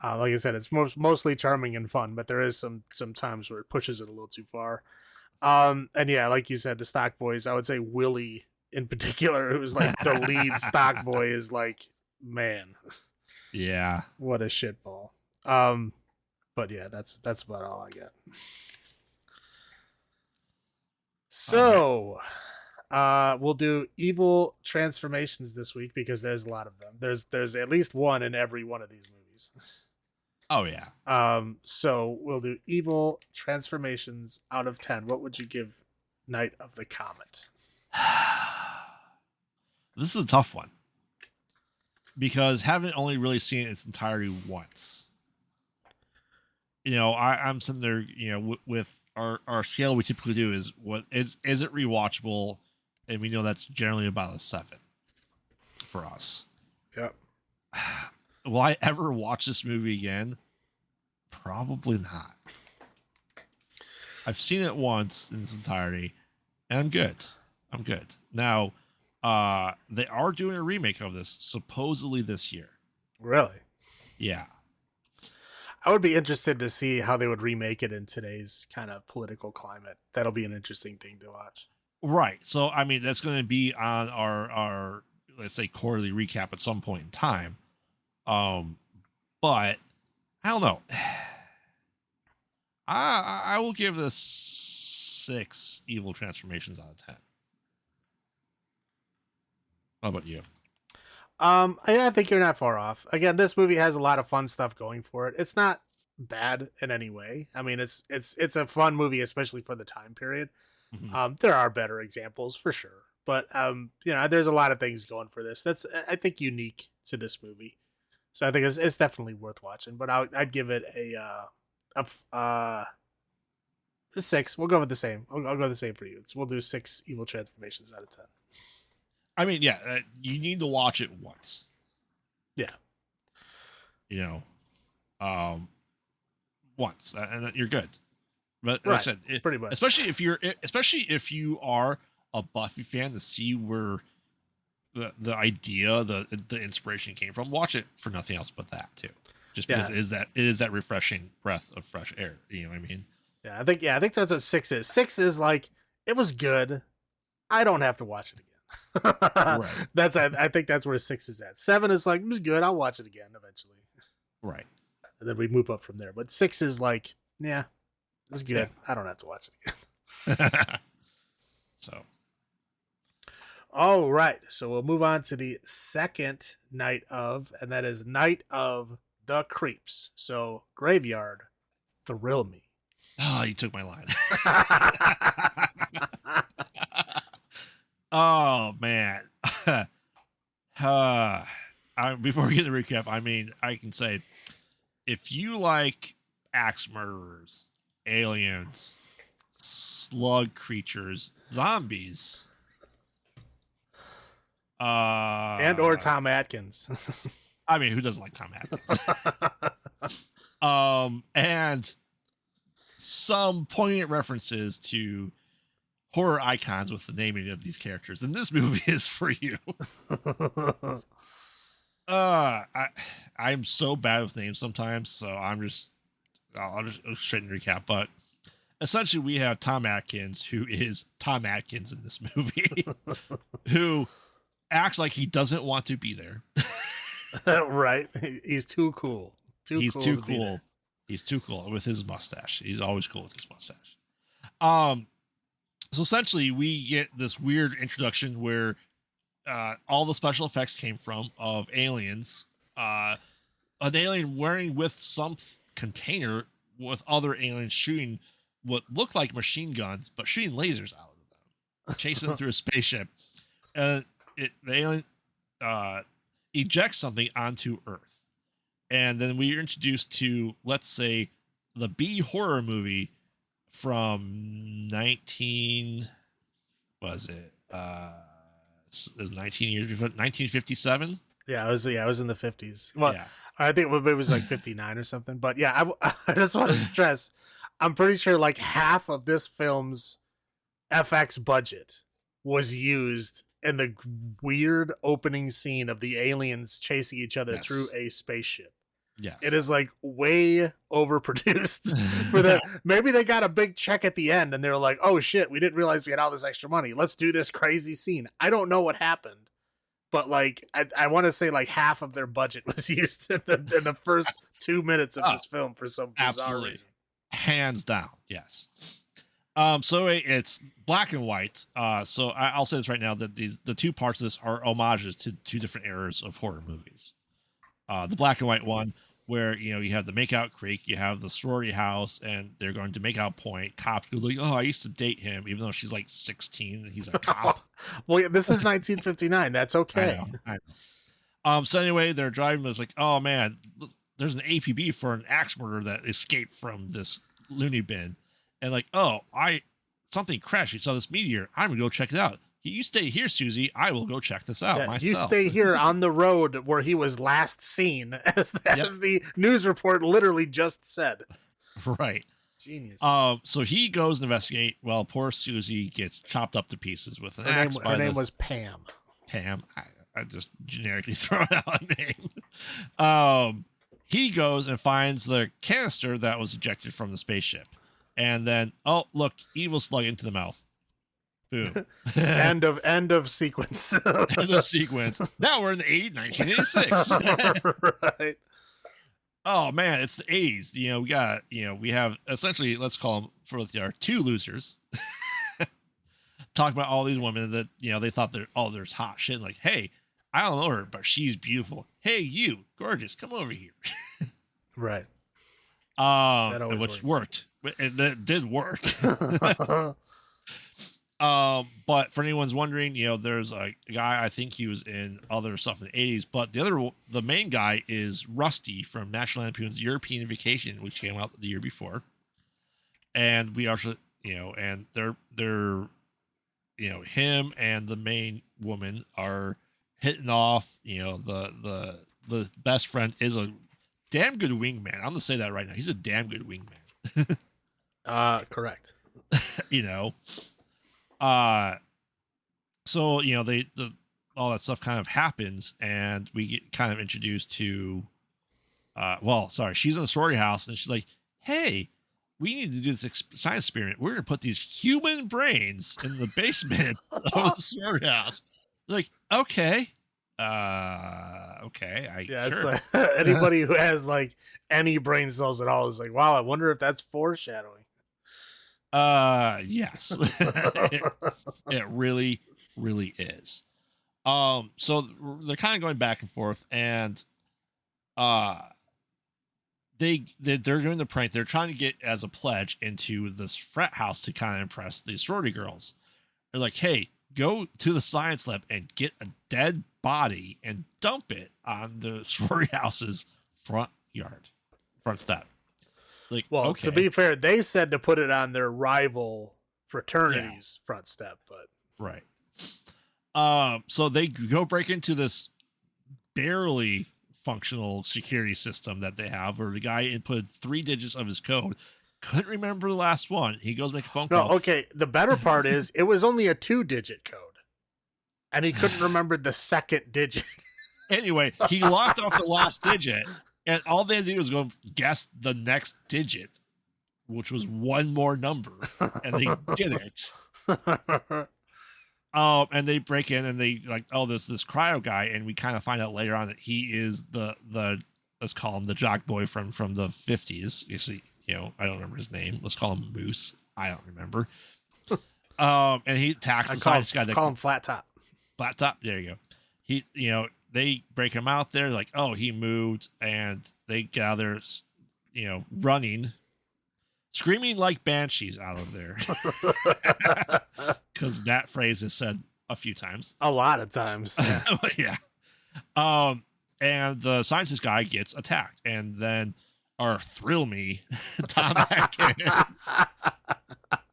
Like I said, it's mostly charming and fun, but there is some times where it pushes it a little too far. And yeah, like you said, the stock boys, I would say Willie in particular, who's like the lead stock boy, is like, man, yeah, what a shitball. But yeah, that's about all I got. So, we'll do evil transformations this week because there's a lot of them. There's at least one in every one of these movies. Oh yeah. So we'll do evil transformations out of 10. What would you give Night of the Comet? This is a tough one because haven't only really seen it its entirety once. I'm sitting there, with our scale we typically do is it rewatchable, and we know that's generally about a 7. for us. Yep. Will I ever watch this movie again? Probably not. I've seen it once in its entirety, and I'm good. I'm good. Now, they are doing a remake of this supposedly this year. Really? Yeah. I would be interested to see how they would remake it in today's kind of political climate. That'll be an interesting thing to watch. Right. So, I mean, that's going to be on our let's say quarterly recap at some point in time. But I don't know. I will give this 6 evil transformations out of 10. How about you? I think you're not far off. Again, this movie has a lot of fun stuff going for it. It's not bad in any way. I mean, it's a fun movie, especially for the time period. Mm-hmm. There are better examples for sure, but there's a lot of things going for this. That's, I think, unique to this movie. So I think it's definitely worth watching. But I'd give it a 6. We'll go with the same. I'll go the same for you. We'll do 6 evil transformations out of 10. I mean, yeah, you need to watch it once. Yeah. Once, and you're good. But right. Like I said, pretty much. Especially if you are a Buffy fan, to see where the idea, the inspiration came from. Watch it for nothing else but that too. Just because it is that refreshing breath of fresh air. You know what I mean? Yeah, I think that's what 6 is. 6 is like, it was good. I don't have to watch it again. Right. I think that's where 6 is at. 7 is like, it was good. I'll watch it again eventually. Right. And then we move up from there. But 6 is like, yeah, it was good. Yeah. I don't have to watch it again. So. All right. So we'll move on to the second night of, and that is Night of the Creeps. So Graveyard, Thrill Me. Oh, you took my line. Oh man. Before we get the recap, I mean, I can say, if you like axe murderers, aliens, slug creatures, zombies, and or Tom Atkins. I mean, who doesn't like Tom Atkins? And some poignant references to horror icons with the naming of these characters, then this movie is for you. I'm so bad with names sometimes, so I'll just straighten recap. But essentially, we have Tom Atkins, who is Tom Atkins in this movie, who acts like he doesn't want to be there. Right? He's too cool. He's too cool. He's too cool with his mustache. He's always cool with his mustache. So essentially, we get this weird introduction where all the special effects came from of aliens. An alien wearing with some container with other aliens shooting what looked like machine guns, but shooting lasers out of them, chasing them through a spaceship. And the alien ejects something onto Earth. And then we are introduced to, let's say, the B horror movie from 19 was it? It was 19 years before, 1957. Yeah, it was in the 50s. Well, yeah. I think it was like 59 or something. But yeah, I just want to stress, I'm pretty sure like half of this film's FX budget was used in the weird opening scene of the aliens chasing each other through a spaceship. Yes. It is like way overproduced for that. Maybe they got a big check at the end and they're like, oh shit, we didn't realize we had all this extra money. Let's do this crazy scene. I don't know what happened, but like, I want to say like half of their budget was used in the first 2 minutes of this film for some bizarre reason. Hands down. Yes. So it's black and white. So I'll say this right now, that the two parts of this are homages to two different eras of horror movies. The black and white one, where you have the Makeout Creek, you have the sorority house, and they're going to Makeout Point. Cops go like, "Oh, I used to date him," even though she's like 16 and he's a cop. Well, this is 1959. That's okay. I know. So anyway, they're driving. It's like, oh man, there's an APB for an axe murderer that escaped from this loony bin, and like, oh, something crashed. He saw this meteor. I'm gonna go check it out. You stay here, Susie. I will go check this out Yeah, myself. you stay here on the road where he was last seen, as the news report literally just said. Right. Genius. So he goes to investigate. Well, poor Susie gets chopped up to pieces with an axe. Her name was Pam. Pam. I just generically throw out a name. He goes and finds the canister that was ejected from the spaceship. And then, oh, look, evil slug into the mouth. Boom. end of sequence. End of sequence. Now we're in the 1986. Right. Oh man, it's the 80s. We have essentially, let's call them for what they are, two losers. Talk about all these women that, they thought there's hot shit. Like, hey, I don't know her, but she's beautiful. Hey, you, gorgeous, come over here. Right. Which worked. That did work. But for anyone's wondering, there's a guy, I think he was in other stuff in the 80s, but the main guy is Rusty from National Lampoon's European Vacation, which came out the year before. And we also, and they're him and the main woman are hitting off. The best friend is a damn good wingman. I'm gonna say that right now. He's a damn good wingman. Correct. So all that stuff kind of happens, and we get kind of introduced to she's in the sorority house, and she's like, hey, we need to do this science experiment. We're gonna put these human brains in the basement of the sorority house. Like, okay, It's sure. like anybody who has like any brain cells at all is like, wow, I wonder if that's foreshadowing. Yes. It really, really is. So they're kind of going back and forth, and they're doing the prank. They're trying to get as a pledge into this frat house to kind of impress the sorority girls. They're like, hey, go to the science lab and get a dead body and dump it on the sorority house's front step. Like, well, okay. To be fair, they said to put it on their rival fraternity's front step, but right. So they go break into this barely functional security system that they have, where the guy inputted 3 digits of his code, couldn't remember the last one. He goes make a phone call. No, okay. The better part is it was only a 2-digit code, and he couldn't remember the second digit. Anyway, he locked off the last digit. And all they had to do was go guess the next digit, which was one more number, and they did it. And they break in, and they like, oh, there's this cryo guy, and we kind of find out later on that he is the let's call him the jock boyfriend from the 50s. You see, I don't remember his name. Let's call him Moose. I don't remember. And he attacks the science guy. Call him Flat Top. Flat Top. There you go. He, they break him out there, like, oh, he moved, and they gather, running, screaming like banshees out of there. Because that phrase is said a few times. A lot of times. Yeah. And the scientist guy gets attacked, and then our Thrill Me, Tom Atkins,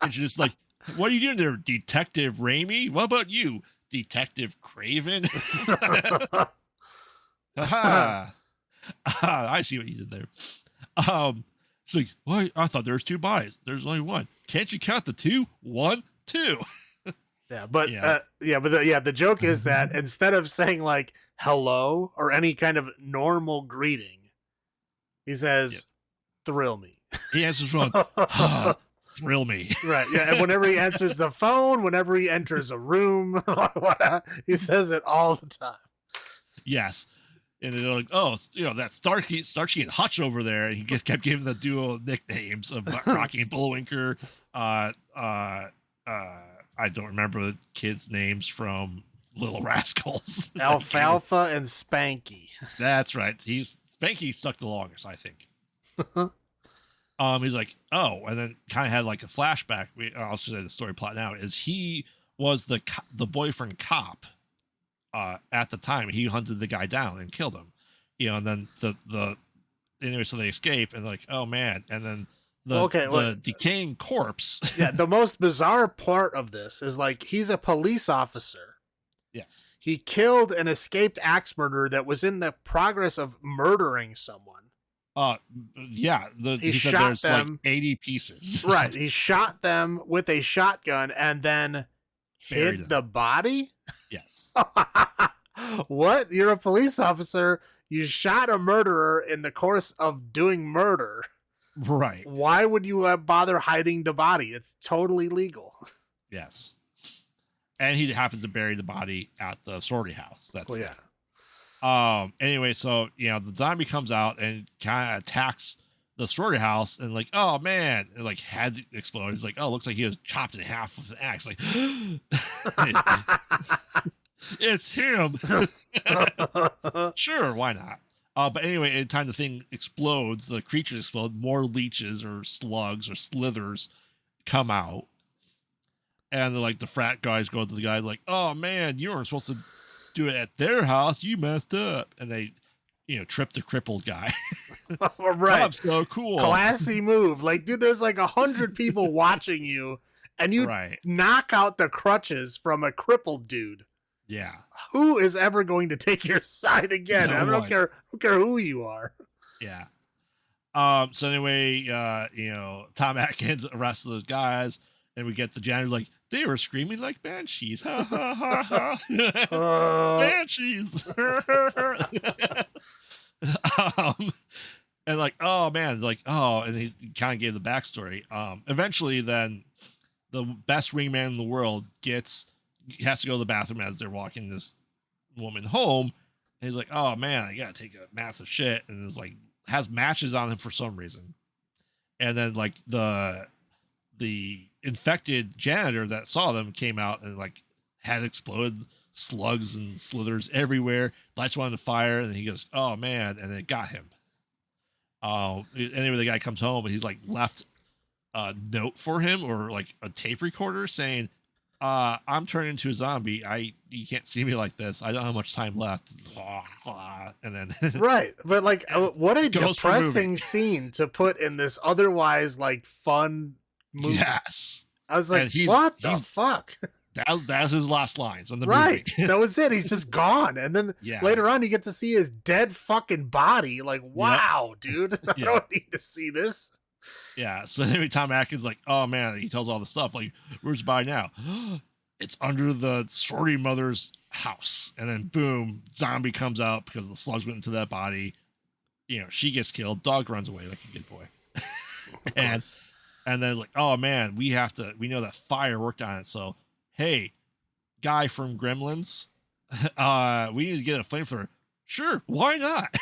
is just like, what are you doing there, Detective Raimi? What about you, Detective Craven? I see what you did there. It's like, well, I thought there was 2 bodies. There's only one. Can't you count the 2? 1, 2. Yeah, but the joke is that instead of saying like hello or any kind of normal greeting, he says, "Thrill me." He answers phone. Thrill me. Right. Yeah. And whenever he answers the phone, whenever he enters a room, he says it all the time. Yes. And they're like, oh, that Starkey and Hutch over there. And he kept giving the duo nicknames of Rocky and Bullwinker. I don't remember the kids' names from Little Rascals. Alfalfa and Spanky. That's right. Spanky stuck the longest, I think. He's like, oh, and then kind of had like a flashback. I'll just say the story plot now is he was the boyfriend cop at the time. He hunted the guy down and killed him, and then anyway, so they escape and like, oh man, and then Okay, the decaying corpse. Yeah, the most bizarre part of this is like he's a police officer. Yes. He killed an escaped axe murderer that was in the progress of murdering someone. Yeah. He said shot there's them. like 80 pieces. Right. He shot them with a shotgun and then Buried hid them. the body. Yes. What? You're a police officer. You shot a murderer in the course of doing murder. Right. Why would you bother hiding the body? It's totally legal. Yes. And he happens to bury the body at the sorority house. That's Well, yeah. Anyway, so the zombie comes out and kind of attacks the sorority house, and like, oh man, and like head explodes. He's like, oh, looks like he was chopped in half with an axe. Like, it's him. Sure, why not? But anyway, anytime the thing explodes, the creatures explode, more leeches or slugs or slithers come out. And like the frat guys go to the guy like, oh man, you weren't supposed to do it at their house. You messed up. And they, trip the crippled guy. Right. I'm so cool. Classy move. Like, dude, there's like 100 people watching you and you knock out the crutches from a crippled dude. Yeah. Who is ever going to take your side again? I don't care who you are. Yeah. So anyway, Tom Atkins arrests those guys, and we get the janitor like, they were screaming like banshees. Ha ha ha ha. Banshees. And like, oh man, like, oh, and he kind of gave the backstory. Eventually then the best wingman in the world has to go to the bathroom as they're walking this woman home. And he's like, oh man, I gotta take a massive shit. And it's like, has matches on him for some reason. And then like the infected janitor that saw them came out and like had exploded slugs and slithers everywhere. Lights went on fire, and he goes, oh man, and it got him. Anyway, the guy comes home and he's like left a note for him, or like a tape recorder saying, I'm turning into a zombie. You can't see me like this. I don't have much time left. And then right. But like, what a depressing scene to put in this otherwise like fun movie. Yes. I was like, what the fuck? That's his last lines on the movie. Right. That was it. He's just gone. And then later on, you get to see his dead fucking body. Like, wow, dude. I don't need to see this. Yeah. So anyway, Tom Atkins like, oh man, he tells all the stuff like, where's the body now? It's under the sorority mother's house. And then boom, zombie comes out because the slugs went into that body. She gets killed. Dog runs away like a good boy. And then like, oh man, we know that fire worked on it. So, hey, guy from Gremlins, we need to get a flamethrower. Sure, why not?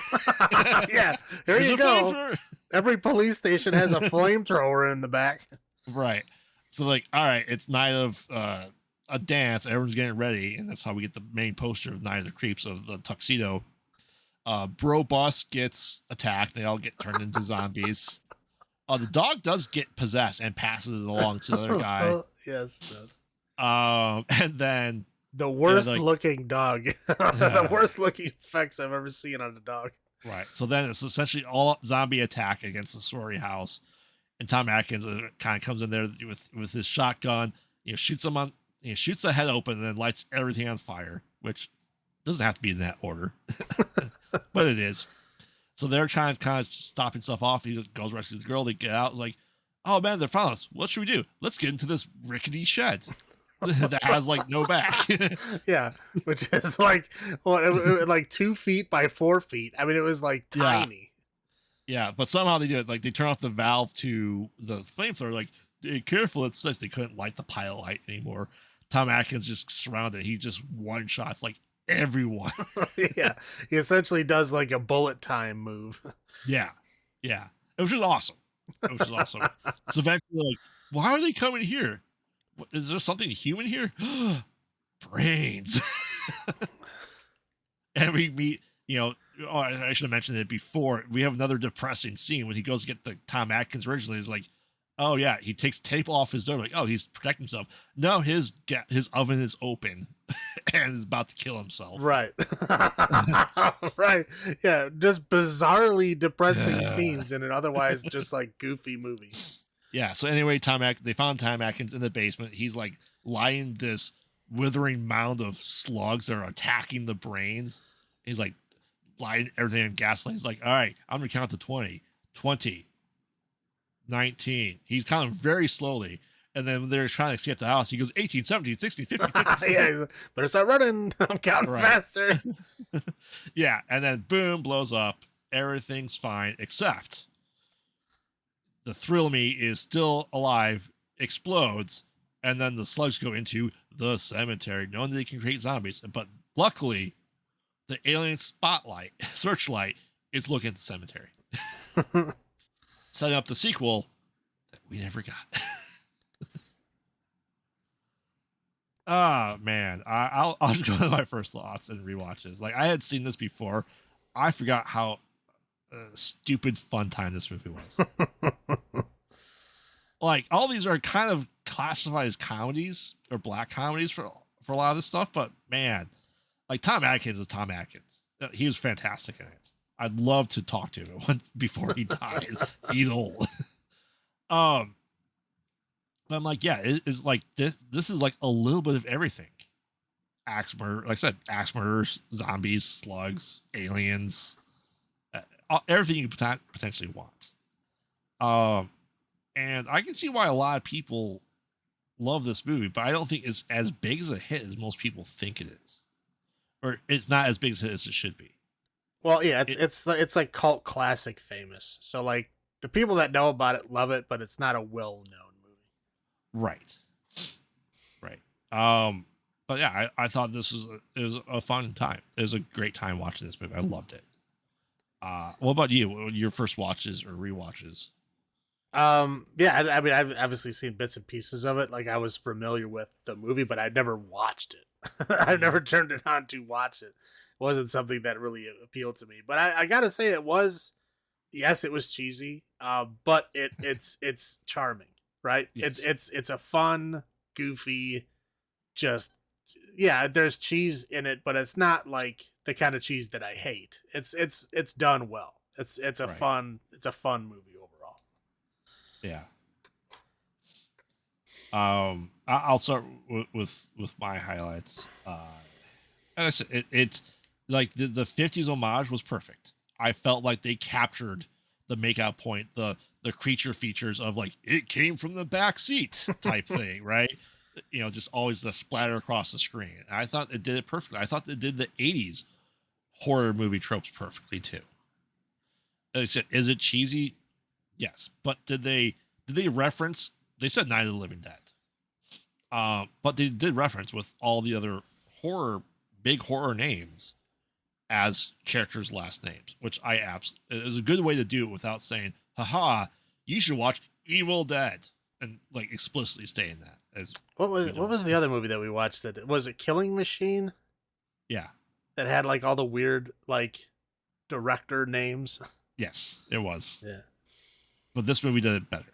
Yeah, here you go. Every police station has a flamethrower in the back. Right. So like, all right, it's night of a dance. Everyone's getting ready, and that's how we get the main poster of Night of the Creeps of the tuxedo. Bro Bus gets attacked. They all get turned into zombies. The dog does get possessed and passes it along to the other guy. Yes. And then the worst looking dog. The worst looking effects I've ever seen on a dog. Right. So then it's essentially all zombie attack against the sorority house. And Tom Atkins kind of comes in there with his shotgun, shoots them on, shoots the head open and then lights everything on fire, which doesn't have to be in that order, but it is. So they're trying to kind of stopping stuff off. He just goes rescue the girl. They get out like, oh man, they're found us. What should we do? Let's get into this rickety shed that has like no back. Yeah, which is like like 2 feet by 4 feet. I mean, it was like tiny. Yeah, but somehow they do it. Like they turn off the valve to the flamethrower. Like, hey, careful, it's such. They couldn't light the pilot light anymore. Tom Atkins just surrounded. He just one shots like everyone. Yeah, he essentially does like a bullet time move. Yeah, it was just awesome. So eventually, like, why are they coming here? Is there something human here? Brains. And we meet, I should have mentioned it before. We have another depressing scene when he goes to get the Tom Atkins originally. He's like, oh yeah, he takes tape off his door, like, oh, he's protecting himself. No, his oven is open and is about to kill himself. Right. Right. Yeah, just bizarrely depressing scenes in an otherwise just like goofy movie. Yeah, so anyway, they found Tom Atkins in the basement. He's like lying this withering mound of slugs that are attacking the brains. He's like lying everything in gasoline. He's like, all right, I'm gonna count to 20, 20, 19. He's counting very slowly. And then when they're trying to escape the house, he goes 18, 17, 16, 15, 50. Yeah, he's like, better start running. I'm counting faster. Yeah, and then boom, blows up. Everything's fine, except the Thrill Me is still alive, explodes, and then the slugs go into the cemetery, knowing they can create zombies. But luckily, the alien searchlight, is looking at the cemetery. Setting up the sequel that we never got. Oh man, I'll just go to my first thoughts and rewatches. Like I had seen this before, I forgot how stupid fun time this movie was. Like all these are kind of classified as comedies or black comedies for a lot of this stuff, but man, like Tom Atkins is Tom Atkins. He was fantastic in it. I'd love to talk to him before he dies. He's old. But I'm like, yeah, it's like this is like a little bit of everything. Axe murder, like I said, axe murders, zombies, slugs, aliens, everything you potentially want. And I can see why a lot of people love this movie, but I don't think it's as big as a hit as most people think it is, or it's not as big as it should be. Well, yeah, it's like cult classic famous. So like the people that know about it love it, but it's not a well known. Right. But yeah, I thought it was a fun time. It was a great time watching this movie. I loved it. What about you? Your first watches or rewatches? Yeah, I mean, I've obviously seen bits and pieces of it. Like I was familiar with the movie, but I'd never watched it. I've never turned it on to watch it. It wasn't something that really appealed to me. But I gotta say, it was cheesy. But it's charming. Right? Yes. It's a fun, goofy, just there's cheese in it, but it's not like the kind of cheese that I hate. It's done well. It's a fun movie overall. Yeah. I'll start with my highlights. As I said, it's like the 50s homage was perfect. I felt like they captured the makeout point, the creature features of like it came from the back seat type thing, right? You know, just always the splatter across the screen. And I thought it did it perfectly. I thought it did the 80s horror movie tropes perfectly too. And I said, is it cheesy? Yes. But did they reference, they said Night of the Living Dead. But they did reference with all the other big horror names as characters' last names, which it was a good way to do it without saying, haha, you should watch Evil Dead, and like explicitly saying that. As what was the other movie that we watched? That was it Killing Machine? Yeah. That had like all the weird like director names. Yes, it was. Yeah. But this movie did it better.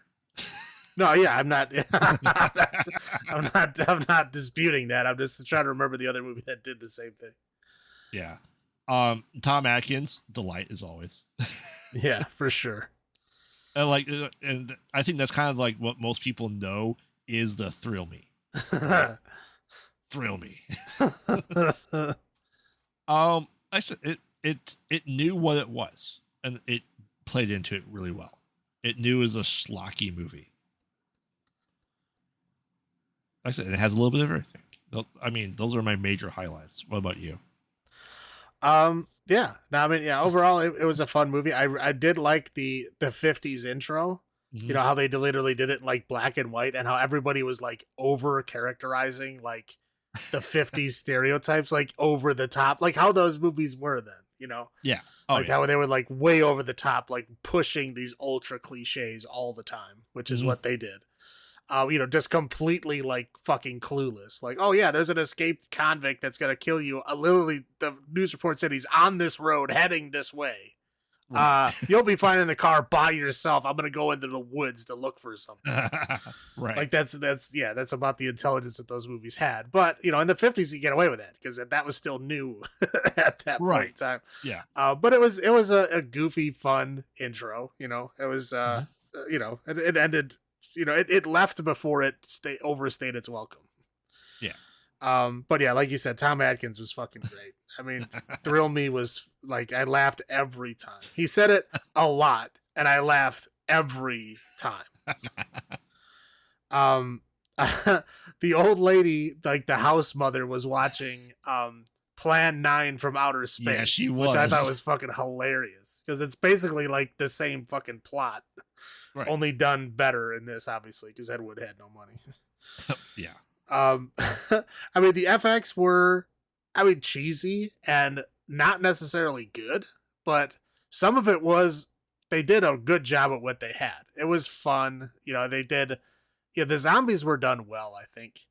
No, yeah, I'm not I'm not disputing that. I'm just trying to remember the other movie that did the same thing. Yeah. Tom Atkins, delight as always. Yeah, for sure. And I think that's kind of like what most people know is the Thrill Me. Thrill Me. I said it knew what it was, and it played into it really well. It knew it was a schlocky movie. Like I said, it has a little bit of everything. I mean, those are my major highlights. What about you? Yeah. No, I mean, yeah, overall it was a fun movie. I did like the 50s intro. Mm-hmm. You know how they literally did it in like black and white, and how everybody was like over characterizing like the 50s stereotypes, like over the top, like how those movies were then, you know? Yeah. Like how they were like way over the top, like pushing these ultra cliches all the time, which is what they did. You know, just completely like fucking clueless. Like, oh yeah, there's an escaped convict that's gonna kill you. Literally, the news report said he's on this road heading this way. Right. You'll be fine in the car by yourself. I'm gonna go into the woods to look for something. Right. Like that's about the intelligence that those movies had. But you know, in the 50s, you get away with that because that was still new at that point in time. Yeah. But it was a goofy, fun intro. You know, it was you know, it ended. You know, it left before it overstayed its welcome. Yeah. But yeah, like you said, Tom Atkins was fucking great. I mean, Thrill Me was like, I laughed every time. He said it a lot, and I laughed every time. The old lady, like the house mother, was watching Plan 9 from Outer Space, Yeah, she was. which I thought was fucking hilarious because it's basically like the same fucking plot, Right. only done better in this, obviously, because Ed Wood had no money. Yeah. I mean, the FX were, I mean, cheesy and not necessarily good, but some of it was, they did a good job at what they had. It was fun. You know, they did, yeah, the zombies were done well, I think.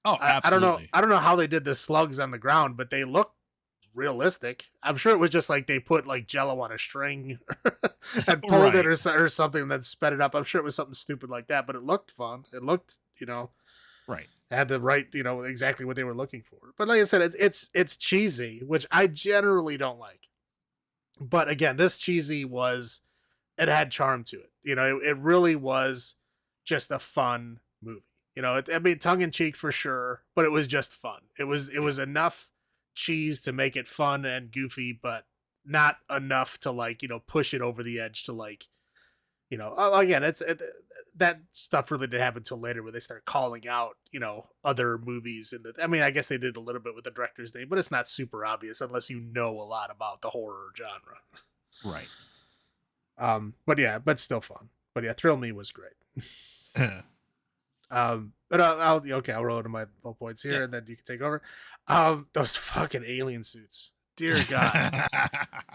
Oh, absolutely. I don't know how they did the slugs on the ground, but they looked realistic. I'm sure it was just like they put like Jello on a string and pulled it or something and then sped it up. I'm sure it was something stupid like that, but it looked fun. It looked, you know, right. Had the right, you know, exactly what they were looking for. But like I said, it's cheesy, which I generally don't like. But again, this cheesy was, it had charm to it. You know, it really was just a fun movie. You know, I mean, tongue in cheek for sure, but it was just fun. It was enough cheese to make it fun and goofy, but not enough to like, you know, push it over the edge to like, you know, again, that stuff really didn't happen until later where they start calling out, you know, other movies. And I mean, I guess they did a little bit with the director's name, but it's not super obvious unless you know a lot about the horror genre. Right. But yeah, but still fun. But yeah, Thrill Me was great. But I'll roll into my low points here, and then you can take over. Those fucking alien suits, dear God,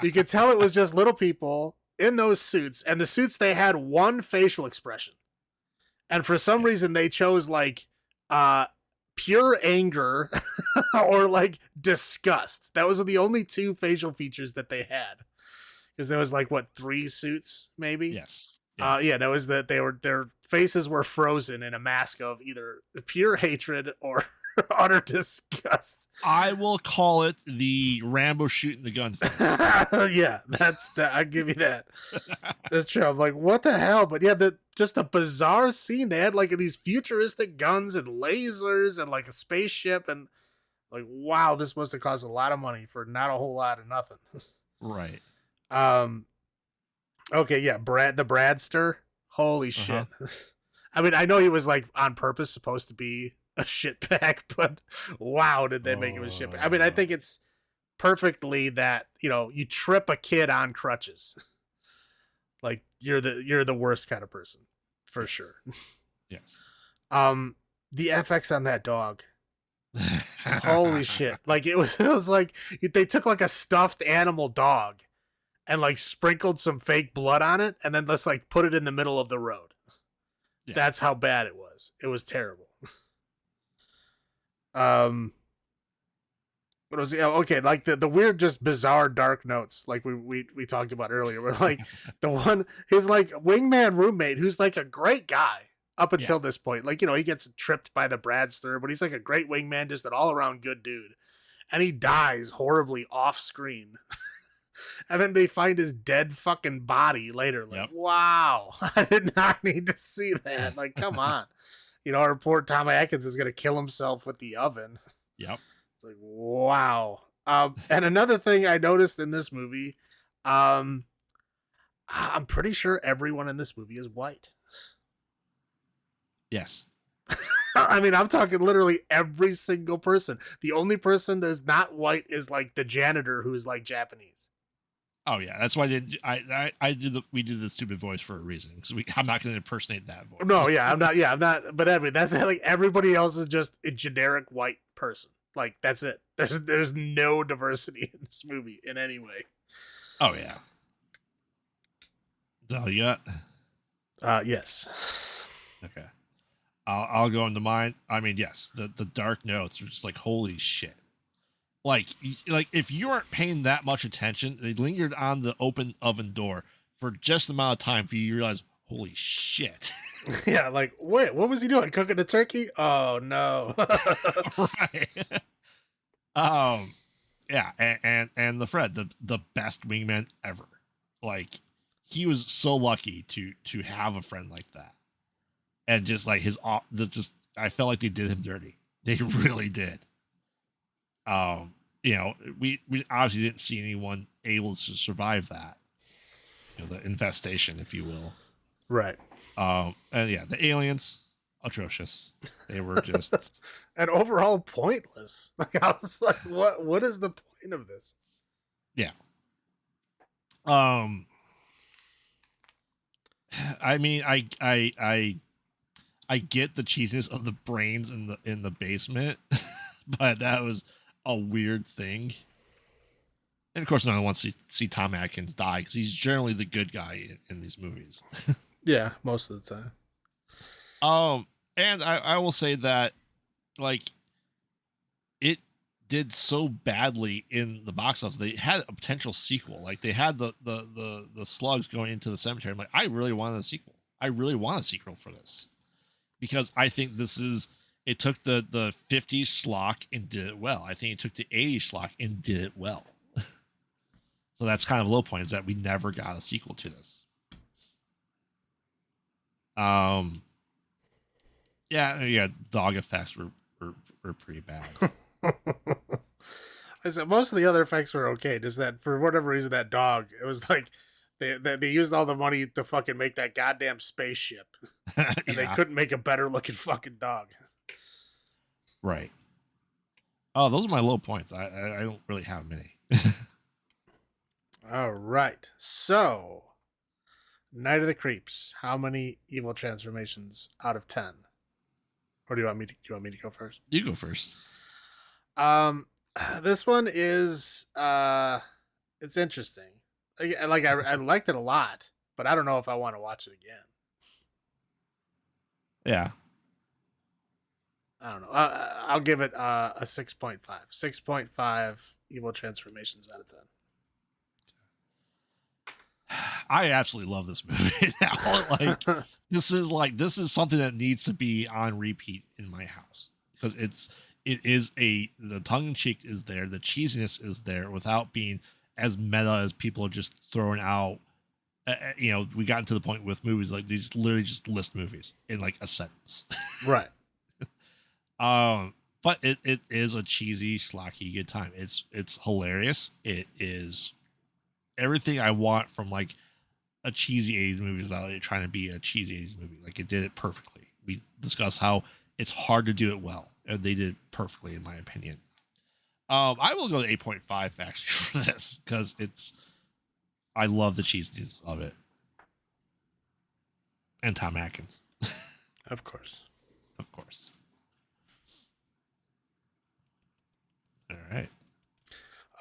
you could tell it was just little people in those suits, and the suits, they had one facial expression, and for some reason they chose like pure anger or like disgust. That was the only two facial features that they had, because there was like what, 3 suits maybe. Yes. Yeah, that was that their faces were frozen in a mask of either pure hatred or utter disgust. I will call it the Rambo shooting the gun face. Yeah, that's that. I give you that. That's true. I'm like, what the hell? But yeah, just a bizarre scene. They had like these futuristic guns and lasers and like a spaceship, and like, wow, this must have cost a lot of money for not a whole lot of nothing. Right. Okay, yeah, the Bradster. Holy shit. I mean, I know he was like on purpose supposed to be a shitbag, but wow, did they make him a shitbag. I mean, I think it's perfectly that, you know, you trip a kid on crutches. Like you're the worst kind of person, for sure. Yes. The FX on that dog. Holy shit. Like it was like they took like a stuffed animal dog and like sprinkled some fake blood on it and then let's like put it in the middle of the road. Yeah. That's how bad it was. It was terrible. What was okay, like the weird, just bizarre dark notes like we talked about earlier. Where like the one, his like wingman roommate, who's like a great guy up until this point. Like, you know, he gets tripped by the Bradster, but he's like a great wingman, just an all around good dude. And he dies horribly off screen. And then they find his dead fucking body later. Like, wow, I did not need to see that. Like, come on. You know, our poor Tom Atkins is going to kill himself with the oven. Yep. It's like, wow. And another thing I noticed in this movie, I'm pretty sure everyone in this movie is white. Yes. I mean, I'm talking literally every single person. The only person that's not white is like the janitor who's like Japanese. Oh yeah, that's why we did the stupid voice for a reason, because I'm not going to impersonate that voice. No, yeah, I'm not. But anyway, that's like everybody else is just a generic white person. Like that's it. There's no diversity in this movie in any way. Oh yeah. Is that all you got? Yes. Okay. I'll go into mine. I mean, yes, the dark notes are just like, holy shit. Like if you weren't paying that much attention, they lingered on the open oven door for just the amount of time for you to realize, holy shit. Yeah, like, wait, what was he doing? Cooking a turkey? Oh no. Right. Um, yeah, and the Fred, the best wingman ever. Like, he was so lucky to have a friend like that, and just like I felt like they did him dirty. They really did. You know, we obviously didn't see anyone able to survive that, you know, the infestation, if you will. Right. And yeah, the aliens, atrocious. They were just and overall pointless. Like I was like, what is the point of this? yeah. I mean, I get the cheesiness of the brains in the basement, but that was a weird thing. And of course, no one wants to see Tom Atkins die because he's generally the good guy in these movies. Yeah, most of the time. And I will say that, like, it did so badly in the box office. They had a potential sequel. Like, they had the slugs going into the cemetery. I'm like, I really wanted a sequel. I really want a sequel for this because I think it took the 50s schlock and did it well. I think it took the 80s schlock and did it well. So that's kind of a low point, is that we never got a sequel to this. Yeah, dog effects were pretty bad. I said most of the other effects were okay. Just that for whatever reason, that dog, it was like they used all the money to fucking make that goddamn spaceship, and Yeah. they couldn't make a better looking fucking dog. Right. Oh, those are my low points. I don't really have many. All right, so Night of the Creeps. How many evil transformations out of 10? Or do you want me to go first? You go first. This one is it's interesting. I liked it a lot, but I don't know if I want to watch it again. Yeah. I don't know. I'll give it a 6.5. 6.5 evil transformations out of 10. I absolutely love this movie now. This is something that needs to be on repeat in my house because the tongue in cheek is there, the cheesiness is there without being as meta as people are just throwing out. You know, we got to the point with movies like they just literally just list movies in like a sentence. Right. But it is a cheesy, schlocky good time. It's hilarious. It is everything I want from like a cheesy 80s movie without it trying to be a cheesy 80s movie. Like, it did it perfectly. We discussed how it's hard to do it well, and they did it perfectly, in my opinion. I will go to 8.5 actually for this because I love the cheesiness of it. And Tom Atkins. Of course. Of course. All right.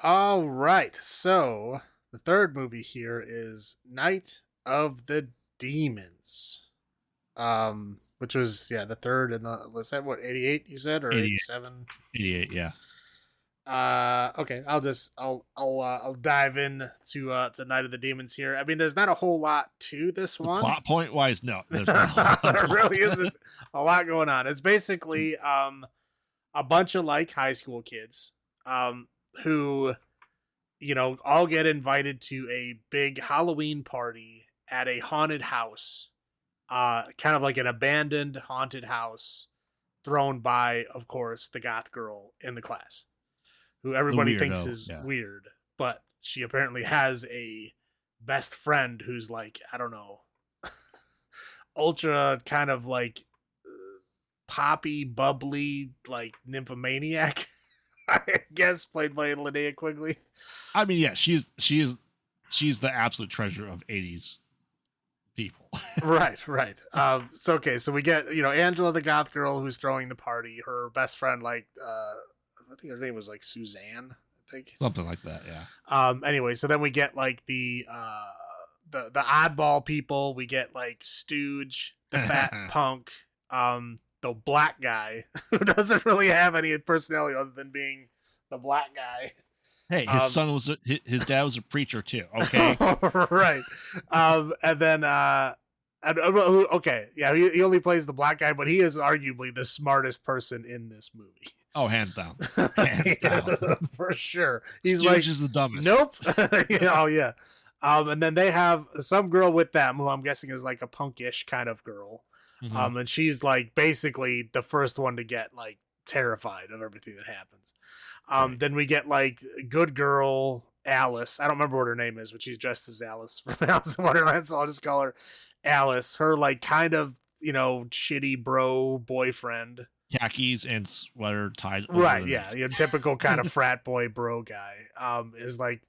All right. So the third movie here is Night of the Demons. Which was the third in the was that what 88 you said or 87? 88, yeah. Okay, I'll dive in to Night of the Demons here. I mean, there's not a whole lot to this one. Plot point wise, no. There really isn't a lot going on. It's basically a bunch of like high school kids who all get invited to a big Halloween party at a haunted house. Kind of like an abandoned haunted house thrown by, of course, the goth girl in the class, who everybody thinks is weird, but she apparently has a best friend who's like, I don't know, ultra kind of like poppy, bubbly, like nymphomaniac, I guess, played by Linnea Quigley. I mean, yeah, she's the absolute treasure of 80s people. Right. So we get, Angela, the goth girl who's throwing the party, her best friend, like, I think her name was like Suzanne, I think. Something like that, yeah. Anyway, so then we get like the oddball people. We get like Stooge, the fat punk, the black guy who doesn't really have any personality other than being the black guy. Hey, his dad was a preacher too. Okay, Right. And then okay, yeah, he only plays the black guy, but he is arguably the smartest person in this movie. oh, hands down, hands down, For sure. He's Stooge like, is the dumbest. nope. Oh yeah. And then they have some girl with them who I'm guessing is like a punkish kind of girl. Mhm. And she's like basically the first one to get like terrified of everything that happens. Right. Then we get like good girl Alice. I don't remember what her name is, but she's dressed as Alice from Alice in Wonderland, so I'll just call her Alice. Her like kind of shitty bro boyfriend. Khakis and sweater tied. Right, yeah, typical kind of frat boy bro guy. Is like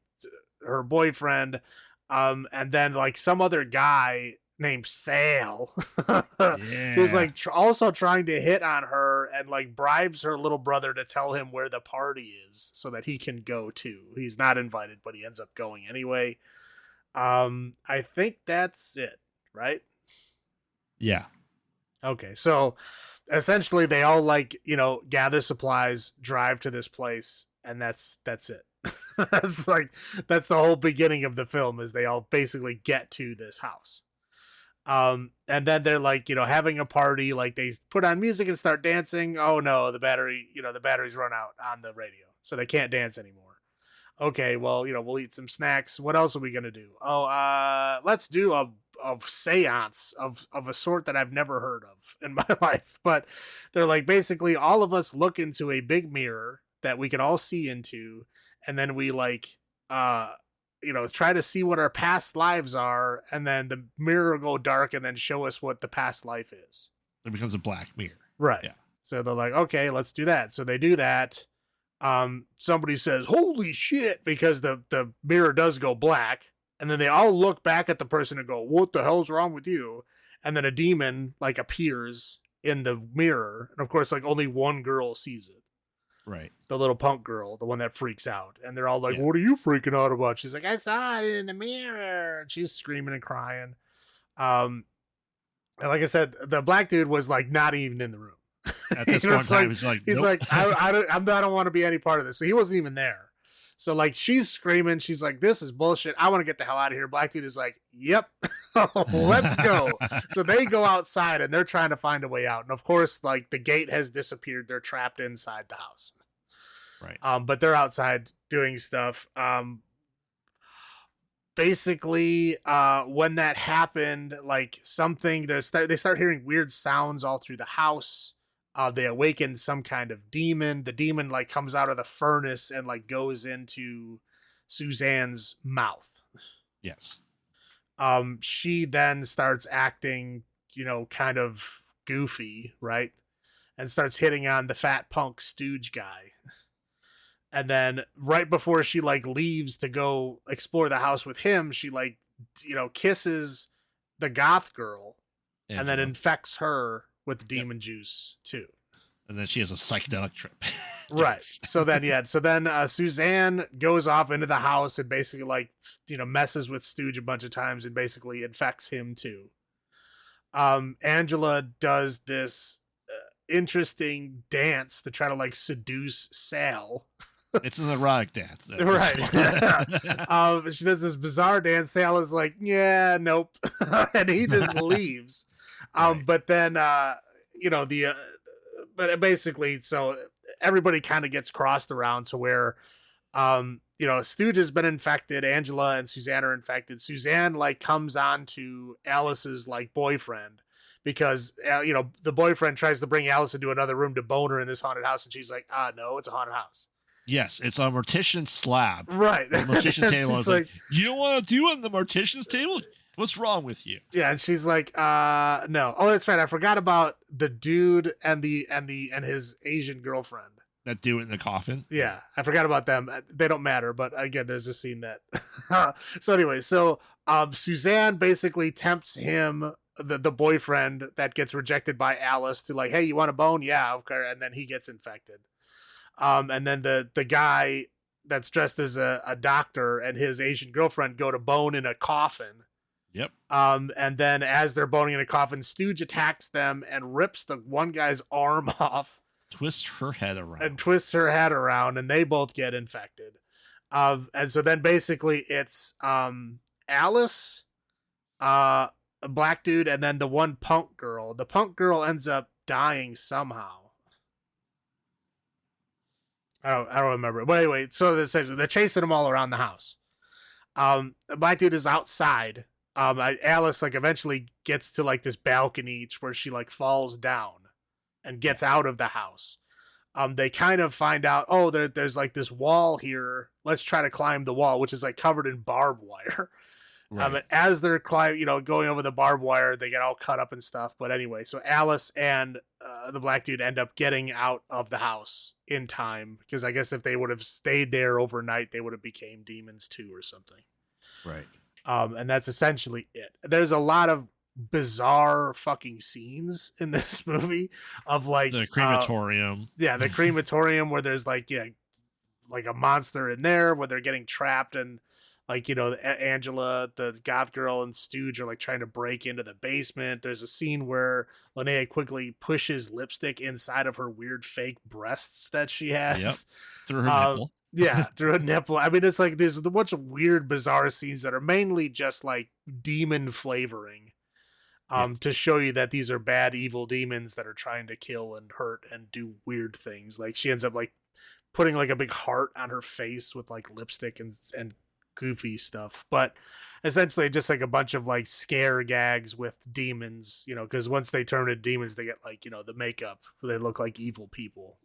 her boyfriend. And then like some other guy named Sal who's like also trying to hit on her and like bribes her little brother to tell him where the party is so that he can go too. He's not invited, but he ends up going anyway. I think that's it, right? Yeah. Okay, so essentially they all like gather supplies, drive to this place, and that's it. that's the whole beginning of the film, is they all basically get to this house. And then they're like, having a party, like they put on music and start dancing. Oh no, the batteries run out on the radio, so they can't dance anymore. Okay, well, we'll eat some snacks. What else are we gonna do? Oh, let's do a seance of a sort that I've never heard of in my life. But they're like, basically all of us look into a big mirror that we can all see into, and then we like try to see what our past lives are, and then the mirror will go dark and then show us what the past life is. It becomes a black mirror. Right. Yeah. So they're like, okay, let's do that. So they do that. Somebody says, holy shit, because the mirror does go black. And then they all look back at the person and go, what the hell's wrong with you? And then a demon like appears in the mirror. And of course, like only one girl sees it. Right. The little punk girl, the one that freaks out. And they're all like, what are you freaking out about? She's like, I saw it in the mirror. And she's screaming and crying. And like I said, the black dude was like not even in the room. At this point in time, he's nope. like, I don't want to be any part of this. So he wasn't even there. So like she's screaming, she's like, this is bullshit. I want to get the hell out of here. Black dude is like, yep, let's go. So they go outside and they're trying to find a way out. And of course, like the gate has disappeared. They're trapped inside the house. Right. But they're outside doing stuff. Basically, when that happened, like something, they start hearing weird sounds all through the house. They awaken some kind of demon. The demon like comes out of the furnace and like goes into Suzanne's mouth. Yes. She then starts acting, kind of goofy, right? And starts hitting on the fat punk stooge guy. And then right before she like leaves to go explore the house with him, she like, kisses the goth girl and then infects her with demon juice too. And then she has a psychedelic trip. Right. So then Suzanne goes off into the house and basically like, messes with Stooge a bunch of times and basically infects him too. Angela does this interesting dance to try to like seduce Sal. It's an erotic dance. Right. She does this bizarre dance. Sal is like, yeah, nope. And he just leaves. Right. But then, but basically, so everybody kind of gets crossed around to where, Stooge has been infected. Angela and Suzanne are infected. Suzanne like comes on to Alice's like boyfriend because, the boyfriend tries to bring Alice into another room to bone her in this haunted house. And she's like, no, it's a haunted house. Yes, it's a mortician slab. Right. The mortician table is like, you don't want to do it on the mortician's table? What's wrong with you? Yeah, and she's like, no. Oh, that's right. I forgot about the dude and his Asian girlfriend. That dude in the coffin? Yeah, I forgot about them. They don't matter, but again, there's a scene that. So anyway, Suzanne basically tempts him, the boyfriend that gets rejected by Alice, to like, hey, you want a bone? Yeah, okay. And then he gets infected. And then the guy that's dressed as a doctor and his Asian girlfriend go to bone in a coffin. Yep. And then as they're boning in a coffin, Stooge attacks them and rips the one guy's arm off. twists her head around. And twists her head around, and they both get infected. And so then basically it's Alice, a black dude, and then the one punk girl. The punk girl ends up dying somehow. I don't remember. But anyway, so they're chasing them all around the house. The black dude is outside. Alice like eventually gets to like this balcony where she like falls down and gets out of the house. They kind of find out, oh, there's like this wall here. Let's try to climb the wall, which is like covered in barbed wire. Right. As they're climbing, going over the barbed wire, they get all cut up and stuff. But anyway, so Alice and the black dude end up getting out of the house in time, because I guess if they would have stayed there overnight, they would have became demons too or something. Right. And that's essentially it. There's a lot of bizarre fucking scenes in this movie of like the crematorium. The crematorium where there's like like a monster in there where they're getting trapped, and like Angela, the goth girl, and Stooge are like trying to break into the basement. There's a scene where Linnea Quigley pushes lipstick inside of her weird fake breasts that she has. Yep. Through her nipple. Yeah, through a nipple. I mean, it's like there's a bunch of weird, bizarre scenes that are mainly just like demon flavoring, yes, to show you that these are bad, evil demons that are trying to kill and hurt and do weird things. Like she ends up like putting like a big heart on her face with like lipstick and goofy stuff, but essentially just like a bunch of like scare gags with demons. Because once they turn into demons, they get like the makeup, they look like evil people.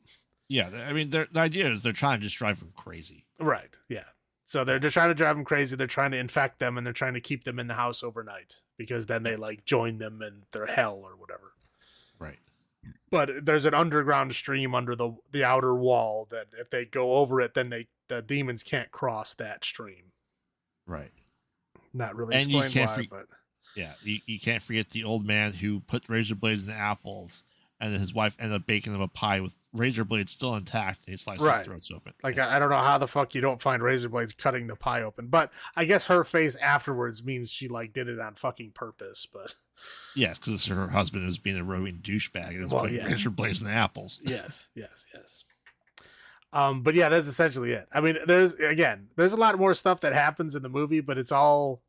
Yeah, I mean, the idea is they're trying to just drive them crazy. Right, yeah. So they're just trying to drive them crazy. They're trying to infect them, and they're trying to keep them in the house overnight, because then they like join them in their hell or whatever. Right. But there's an underground stream under the outer wall that if they go over it, then the demons can't cross that stream. Right. Not really explained why, but... Yeah, you can't forget the old man who put razor blades in the apples, and then his wife ended up baking them a pie with razor blades still intact, and he sliced his throats open. Like, I don't know how the fuck you don't find razor blades cutting the pie open, but I guess her face afterwards means she, like, did it on fucking purpose, but... Yeah, because her husband was being a roving douchebag and was putting razor blades in the apples. Yes. But yeah, that's essentially it. I mean, there's a lot more stuff that happens in the movie, but it's all,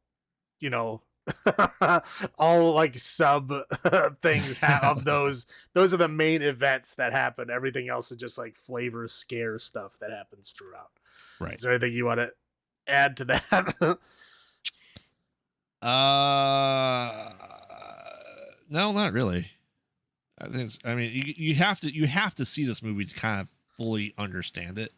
all like sub things of those are the main events that happen. Everything else is just like flavor scare stuff that happens throughout. Right. Is there anything you want to add to that? No, not really. I mean, you have to see this movie to kind of fully understand it.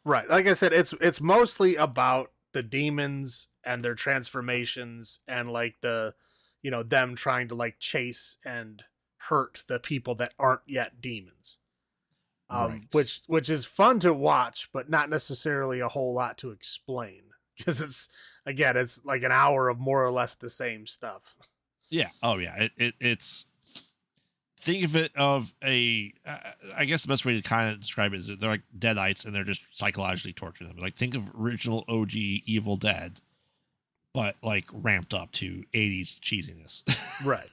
Right. Like I said, it's mostly about the demons and their transformations and like the them trying to like chase and hurt the people that aren't yet demons. Right. which is fun to watch, but not necessarily a whole lot to explain, because it's like an hour of more or less the same stuff. Yeah. Oh yeah. It's think of it of I guess the best way to kind of describe it is that they're like deadites and they're just psychologically torturing them. Like think of original OG Evil Dead, but like ramped up to 80s cheesiness. Right.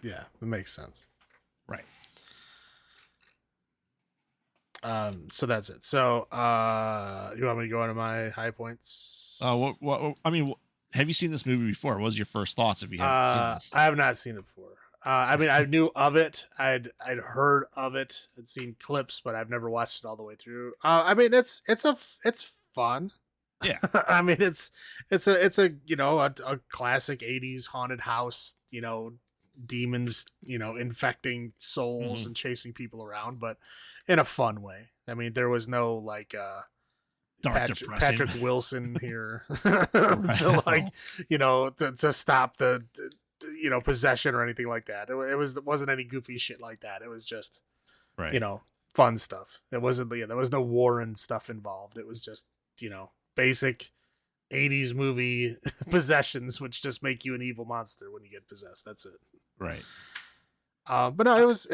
Yeah, it makes sense. Right. So that's it. So you want me to go into my high points? What I mean, have you seen this movie before? What was your first thoughts if you haven't seen this? I have not seen it before. I mean, I knew of it. I'd heard of it. I'd seen clips, but I've never watched it all the way through. I mean, it's fun. Yeah. I mean, it's a classic 80s haunted house, demons, infecting souls and chasing people around, but in a fun way. I mean, there was no like Patrick Wilson here to like, to stop the possession or anything like that. It wasn't any goofy shit like that. It was just, fun stuff. There was no Warren stuff involved. It was just, basic 80s movie possessions, which just make you an evil monster when you get possessed. That's it. Right. But no, it was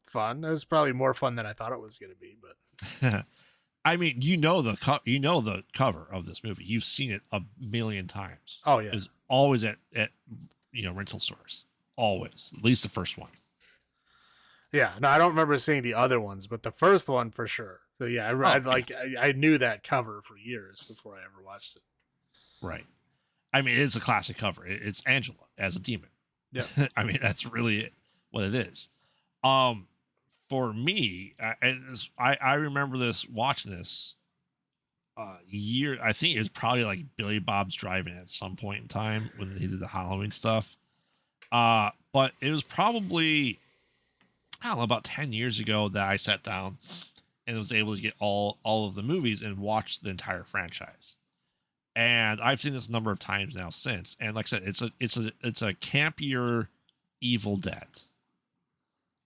fun. It was probably more fun than I thought it was going to be, but I mean, the cover of this movie. You've seen it a million times. Oh yeah. It's always at rental stores. Always. At least the first one. Yeah, no, I don't remember seeing the other ones, but the first one for sure. So yeah, Oh, I knew that cover for years before I ever watched it. right. I mean, it's a classic cover. It's Angela as a demon. Yeah. I mean, that's really what it is. Um, for me, I remember watching this year. I think it was probably like Billy Bob's Driving at some point in time when they did the Halloween stuff. But it was probably, I don't know, about 10 years ago that I sat down and was able to get all of the movies and watch the entire franchise. And I've seen this a number of times now since. And like I said, it's a campier Evil Dead,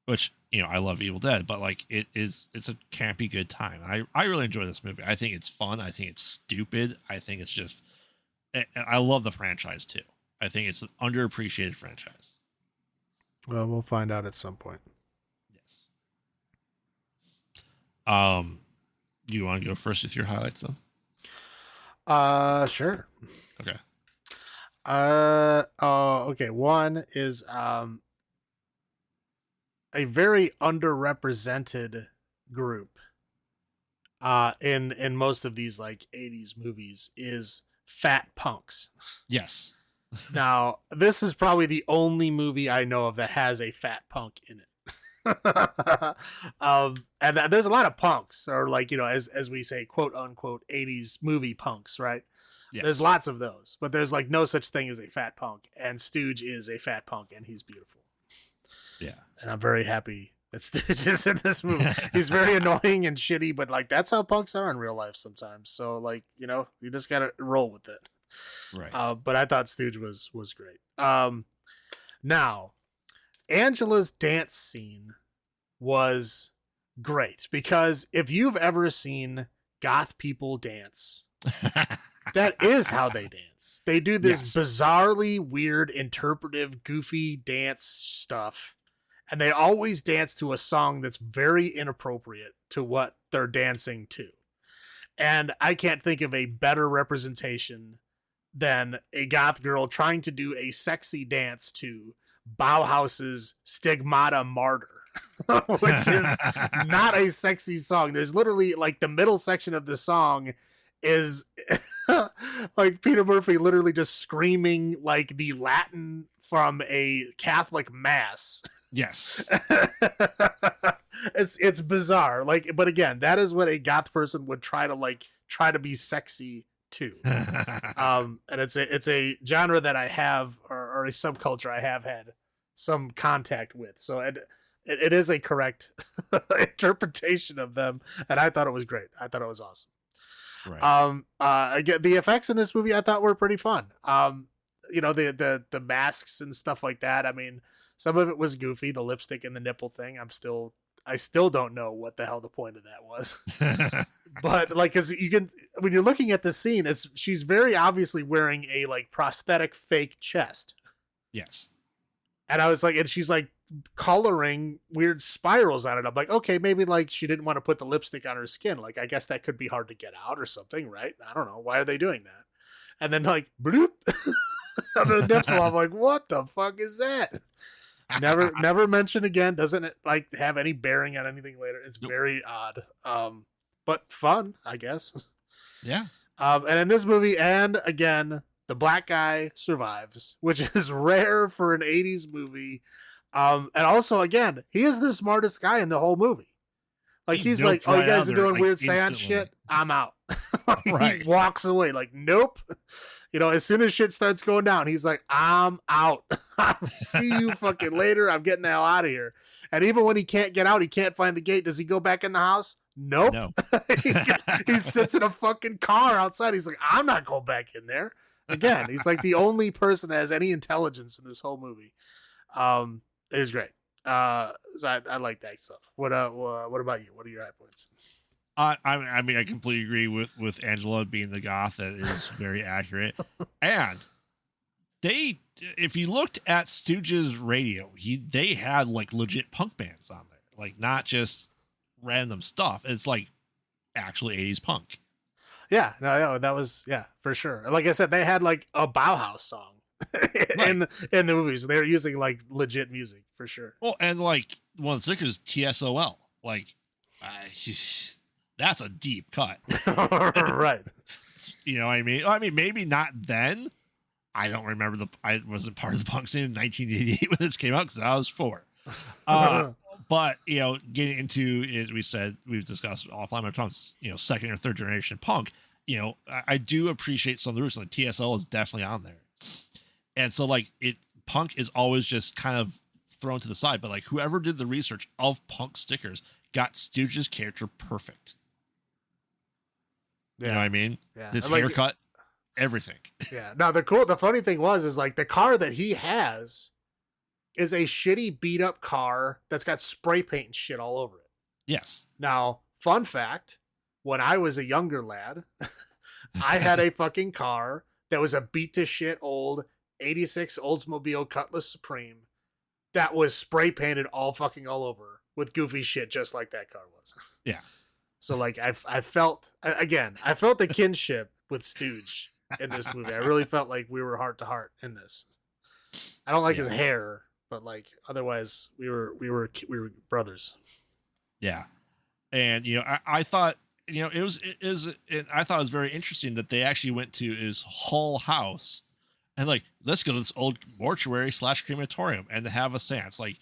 which, I love Evil Dead, but like it's a campy good time. I really enjoy this movie. I think it's fun. I think it's stupid. I think it's just, I love the franchise too. I think it's an underappreciated franchise. Well, we'll find out at some point. Yes. Do you want to go first with your highlights though? Sure. Okay. Okay. One is a very underrepresented group in most of these like 80s movies is fat punks. Yes. Now, this is probably the only movie I know of that has a fat punk in it. And there's a lot of punks, or like, as we say, quote unquote 80s movie punks, right? Yes. There's lots of those, but there's like no such thing as a fat punk, and Stooge is a fat punk, and he's beautiful. Yeah. And I'm very happy that Stooge is in this movie. He's very annoying and shitty, but like that's how punks are in real life sometimes. So like, you just gotta roll with it. Right. But I thought Stooge was great. Now, Angela's dance scene was great because if you've ever seen goth people dance, that is how they dance. They do this bizarrely weird, interpretive, goofy dance stuff, and they always dance to a song that's very inappropriate to what they're dancing to. And I can't think of a better representation than a goth girl trying to do a sexy dance to Bauhaus's Stigmata Martyr, which is not a sexy song. There's literally like the middle section of the song is like Peter Murphy literally just screaming like the Latin from a Catholic mass. Yes. It's bizarre. Like, but again, that is what a goth person would try to be sexy too. And it's a genre that I have, or a subculture I have had some contact with. So it is a correct interpretation of them, and I thought it was great. I thought it was awesome. Right. Again, the effects in this movie I thought were pretty fun. The masks and stuff like that. I mean, some of it was goofy. The lipstick and the nipple thing. I still don't know what the hell the point of that was. But like, cause when you're looking at the scene, she's very obviously wearing a like prosthetic fake chest. Yes. And I was like, and she's like coloring weird spirals on it. I'm like, okay, maybe like she didn't want to put the lipstick on her skin. Like, I guess that could be hard to get out or something, right? I don't know. Why are they doing that? And then like bloop on the nipple. I'm like, what the fuck is that? Never mentioned again. Doesn't it like have any bearing on anything later? It's very odd. But fun, I guess. Yeah. And in this movie, and again, the black guy survives, which is rare for an 80s movie. And also, again, he is the smartest guy in the whole movie. Like, he's like, oh, you guys are doing weird seance shit? I'm out. Right. He walks away like, nope. As soon as shit starts going down, he's like, I'm out. See you fucking later. I'm getting the hell out of here. And even when he can't get out, he can't find the gate. Does he go back in the house? Nope. No. He sits in a fucking car outside. He's like, I'm not going back in there. Again, he's like the only person that has any intelligence in this whole movie. It was great. So I like that stuff. What about you? What are your high points? I mean, I completely agree with Angela being the goth. That is very accurate. And if you looked at Stooges radio, they had like legit punk bands on there, like not just random stuff. It's like actually 80s punk. Yeah, no, that was, yeah, for sure. Like I said, they had like a Bauhaus song in the movies. They were using like legit music for sure. Well, and like one of the stickers is TSOL. Like, I, that's a deep cut. Right. You know what I mean? I mean, maybe not then. I don't remember I wasn't part of the punk scene in 1988 when this came out because I was 4. But you know, getting into, as we said, we've discussed offline our times, you know, second or third generation punk. You know, I do appreciate some of the roots, and the TSL is definitely on there. And so, like, punk is always just kind of thrown to the side. But like, whoever did the research of punk stickers got Stooge's character perfect. Yeah. You know what I mean? Yeah. This Like, haircut, everything. Yeah. Now the funny thing is like the car that he has is a shitty beat up car that's got spray paint and shit all over it. Yes. Now, fun fact, when I was a younger lad, I had a fucking car that was a beat to shit old 86 Oldsmobile Cutlass Supreme that was spray painted all over with goofy shit just like that car was. Yeah. So like I felt the kinship with Stooge in this movie. I really felt like we were heart to heart in this. I don't like his hair, but like otherwise we were brothers. Yeah. And you know, I thought, you know, I thought it was very interesting that they actually went to his Hull house and like, let's go to this old mortuary / crematorium and have a seance. Like,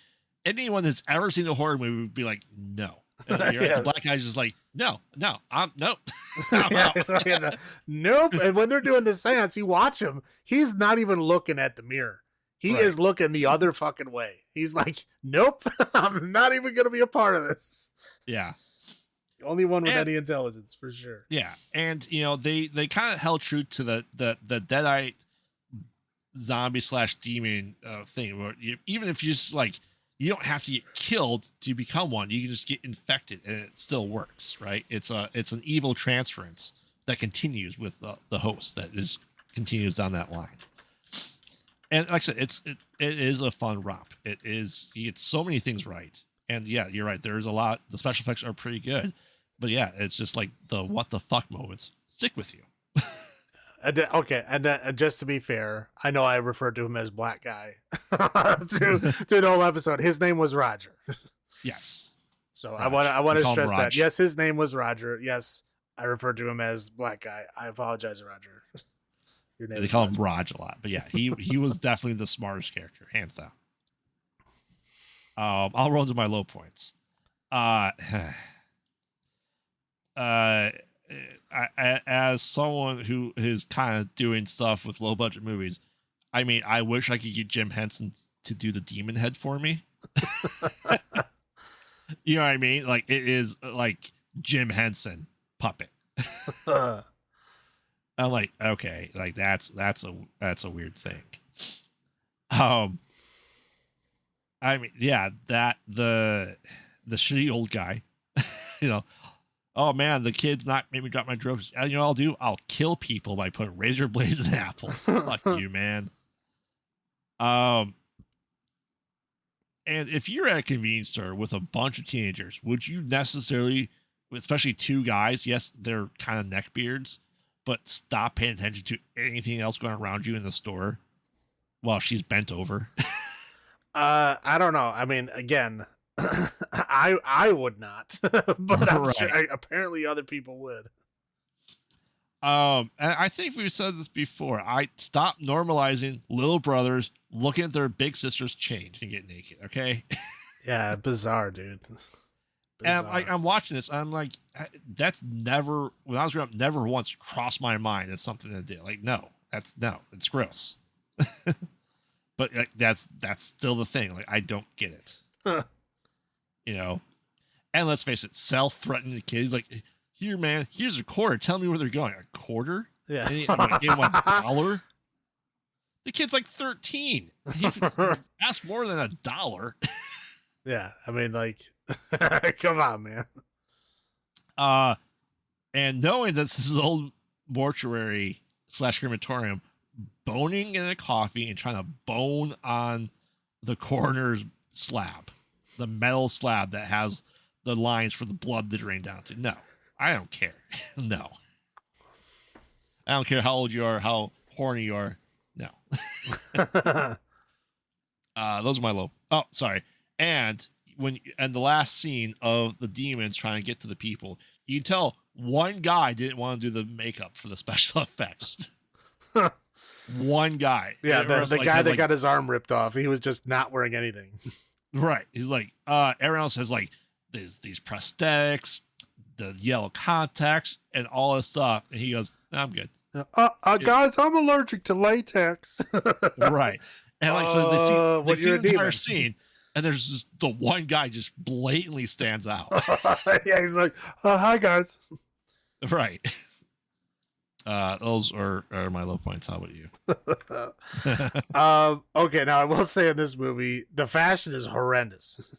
anyone that's ever seen a horror movie would be like, no. And the black guy's just like, nope. I'm out. Nope. And when they're doing the seance, you watch him. He's not even looking at the mirror. He is looking the other fucking way. He's like, nope, I'm not even going to be a part of this. Yeah. The only one with any intelligence, for sure. Yeah. And, you know, they kind of held true to the Deadite zombie / demon thing. Where even if you just like, you don't have to get killed to become one. You can just get infected and it still works, right? It's an evil transference that continues with the host that continues down that line. And like I said, it is a fun romp. It is, you get so many things right. And yeah, you're right. There's a lot, the special effects are pretty good, but yeah, it's just like the what the fuck moments stick with you. Okay, and just to be fair, I know I referred to him as Black Guy through the whole episode. His name was Roger. Yes. So Raj. I want to stress that. Yes, his name was Roger. Yes, I referred to him as Black Guy. I apologize, Roger. Your name. They call him Raj a lot, but yeah, he was definitely the smartest character, hands down. I'll roll into my low points. As someone who is kind of doing stuff with low budget movies, I mean, I wish I could get Jim Henson to do the demon head for me. You know what I mean? Like, it is like Jim Henson puppet. I'm like, okay, like that's a weird thing. I mean, yeah, that the shitty old guy, you know. Oh man, the kid's not made me drop my drugs. You know what I'll do? I'll kill people by putting razor blades in an apple. Fuck you, man. And if you're at a convenience store with a bunch of teenagers, would you necessarily, especially 2 guys, yes, they're kind of neckbeards, but stop paying attention to anything else going around you in the store while she's bent over? I don't know. I mean, again, I would not, but I'm sure apparently other people would. And I think we've said this before. I stop normalizing little brothers looking at their big sisters change and get naked. Okay. Yeah. Bizarre, dude. Bizarre. And I'm watching this. I'm like, that's never, when I was growing up, never once crossed my mind as something to do. Like, no, it's gross. But like, that's still the thing. Like, I don't get it. You know, and let's face it, self-threatening the kids. Like, here, man, here's a quarter. Tell me where they're going. A quarter? Yeah. I'm gonna give him $1. The kid's like 13. He asked more than $1. Yeah, I mean, like, come on, man. And knowing that this is an old mortuary / crematorium, boning in a coffee and trying to bone on the coroner's slab, the metal slab that has the lines for the blood to drain down to. No, I don't care. No. I don't care how old you are, how horny you are. No. Those are my low. Oh, sorry. And and the last scene of the demons trying to get to the people, you can tell one guy didn't want to do the makeup for the special effects. One guy. Yeah, Or the like, guy has, that like, got his arm ripped off, he was just not wearing anything. right. He's like, everyone else has like these prosthetics, the yellow contacts, and all this stuff. And he goes, "No, I'm good." Guys, I'm allergic to latex. Right. And like, so they see you're the a entire demon. scene, and there's just the one guy just blatantly stands out. Yeah, he's like, hi guys. Right. Those are my low points. How about you? Okay, now I will say in this movie, the fashion is horrendous.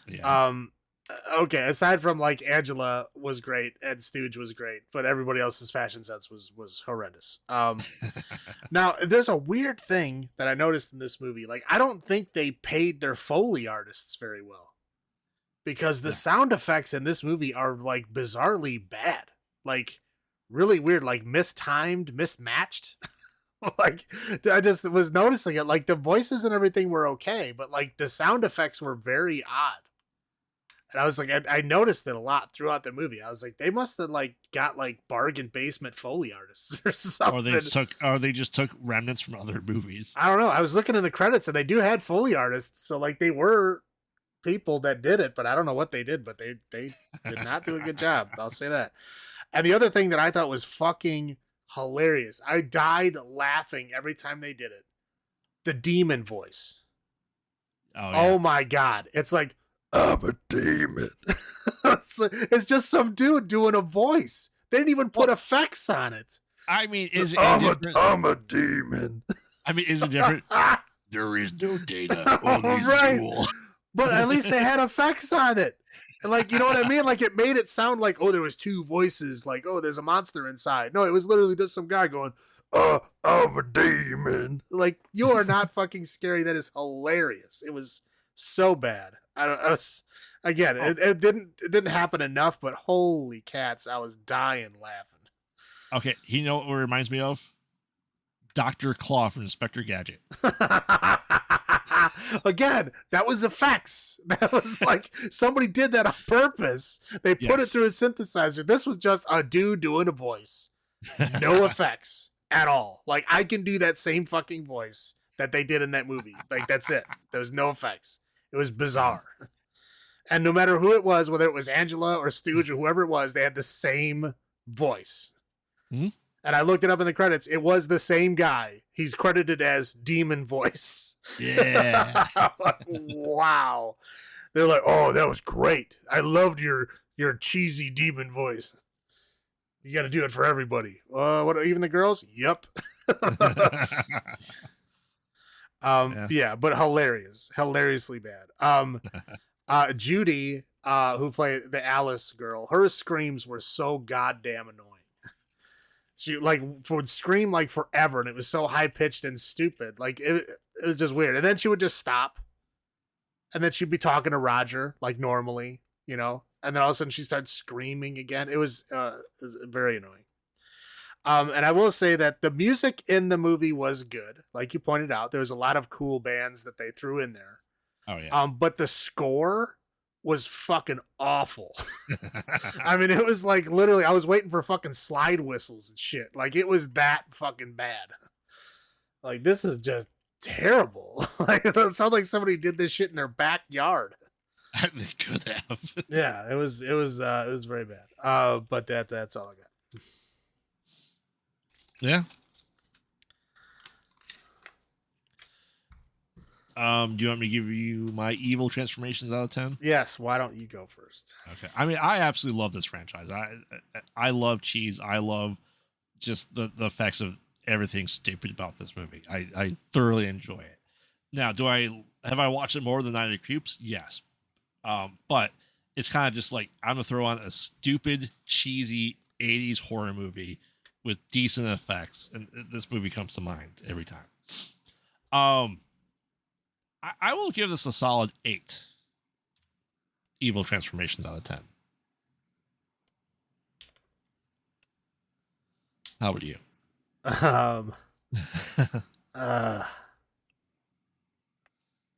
Yeah. Okay, aside from like Angela was great and Stooge was great, but everybody else's fashion sense was horrendous. Now there's a weird thing that I noticed in this movie. Like, I don't think they paid their Foley artists very well, because the sound effects in this movie are like bizarrely bad, like really weird, like mistimed, mismatched. Like, I just was noticing it. Like, the voices and everything were okay, but like the sound effects were very odd. And I was like, I noticed it a lot throughout the movie. I was like, they must have like got like bargain basement Foley artists or something. Or they just took remnants from other movies. I don't know. I was looking in the credits and they do had Foley artists, so like they were people that did it, but I don't know what they did, but they did not do a good job. I'll say that. And the other thing that I thought was fucking hilarious, I died laughing every time they did it. The demon voice. Oh my God. It's like, I'm a demon. It's just some dude doing a voice. They didn't even put effects on it. I mean, is it different? I'm a demon. I mean, is it different? There is no data, only Zool. But at least they had effects on it. Like, you know what I mean? Like, it made it sound like, oh, there was two voices. Like, oh, there's a monster inside. No, it was literally just some guy going, I'm a demon. Like, you are not fucking scary. That is hilarious. It was so bad. It didn't happen enough, but holy cats, I was dying laughing. Okay, you know what it reminds me of? Dr. Claw from Inspector Gadget. Again, that was effects. That was like somebody did that on purpose. They put it through a synthesizer. This was just a dude doing a voice. No effects at all. Like, I can do that same fucking voice that they did in that movie. Like, that's it. There was no effects. It was bizarre. And no matter who it was, whether it was Angela or Stooge or whoever it was, they had the same voice. Mm-hmm. And I looked it up in the credits. It was the same guy. He's credited as Demon Voice. Yeah. Wow. They're like, oh, that was great. I loved your cheesy demon voice. You got to do it for everybody. What? Even the girls? Yep. Yeah, but hilariously bad. Judy, who played the Alice girl, her screams were so goddamn annoying. She would scream like forever, and it was so high pitched and stupid. Like, it was just weird. And then she would just stop, and then she'd be talking to Roger like normally, you know. And then all of a sudden she starts screaming again. It was very annoying. And I will say that the music in the movie was good. Like you pointed out, there was a lot of cool bands that they threw in there. Oh yeah. But the score was fucking awful. I mean, it was like literally I was waiting for fucking slide whistles and shit. Like, it was that fucking bad. Like, this is just terrible. Like, it sounds like somebody did this shit in their backyard. They could have. Yeah, it was very bad. But that's all I got. Yeah. Do you want me to give you my evil transformations out of 10? Yes. Why don't you go first? Okay. I mean, I absolutely love this franchise. I love cheese. I love just the effects of everything stupid about this movie. I thoroughly enjoy it. Now, have I watched it more than Night of the Creeps? Yes. But it's kind of just like, I'm gonna throw on a stupid, cheesy 80s horror movie with decent effects, and this movie comes to mind every time. I will give this a solid 8 evil transformations out of 10. How about you?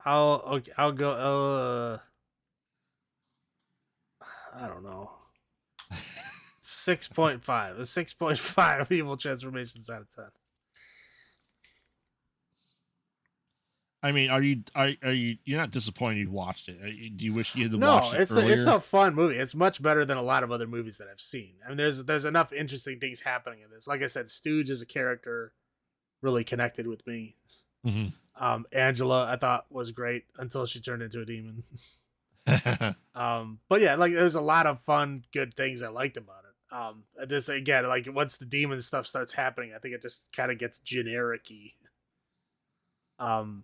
I'll go I don't know. 6.5. A 6.5 evil transformations out of 10. I mean, are you you're not disappointed you watched it? Do you wish you had No, watched it earlier? it's a fun movie. It's much better than a lot of other movies that I've seen. I mean, there's enough interesting things happening in this. Like I said, Stooge as a character really connected with me. Mm-hmm. Angela, I thought was great until she turned into a demon. But yeah, like there's a lot of fun, good things I liked about it. Just again, like once the demon stuff starts happening, I think it just kind of gets generic-y.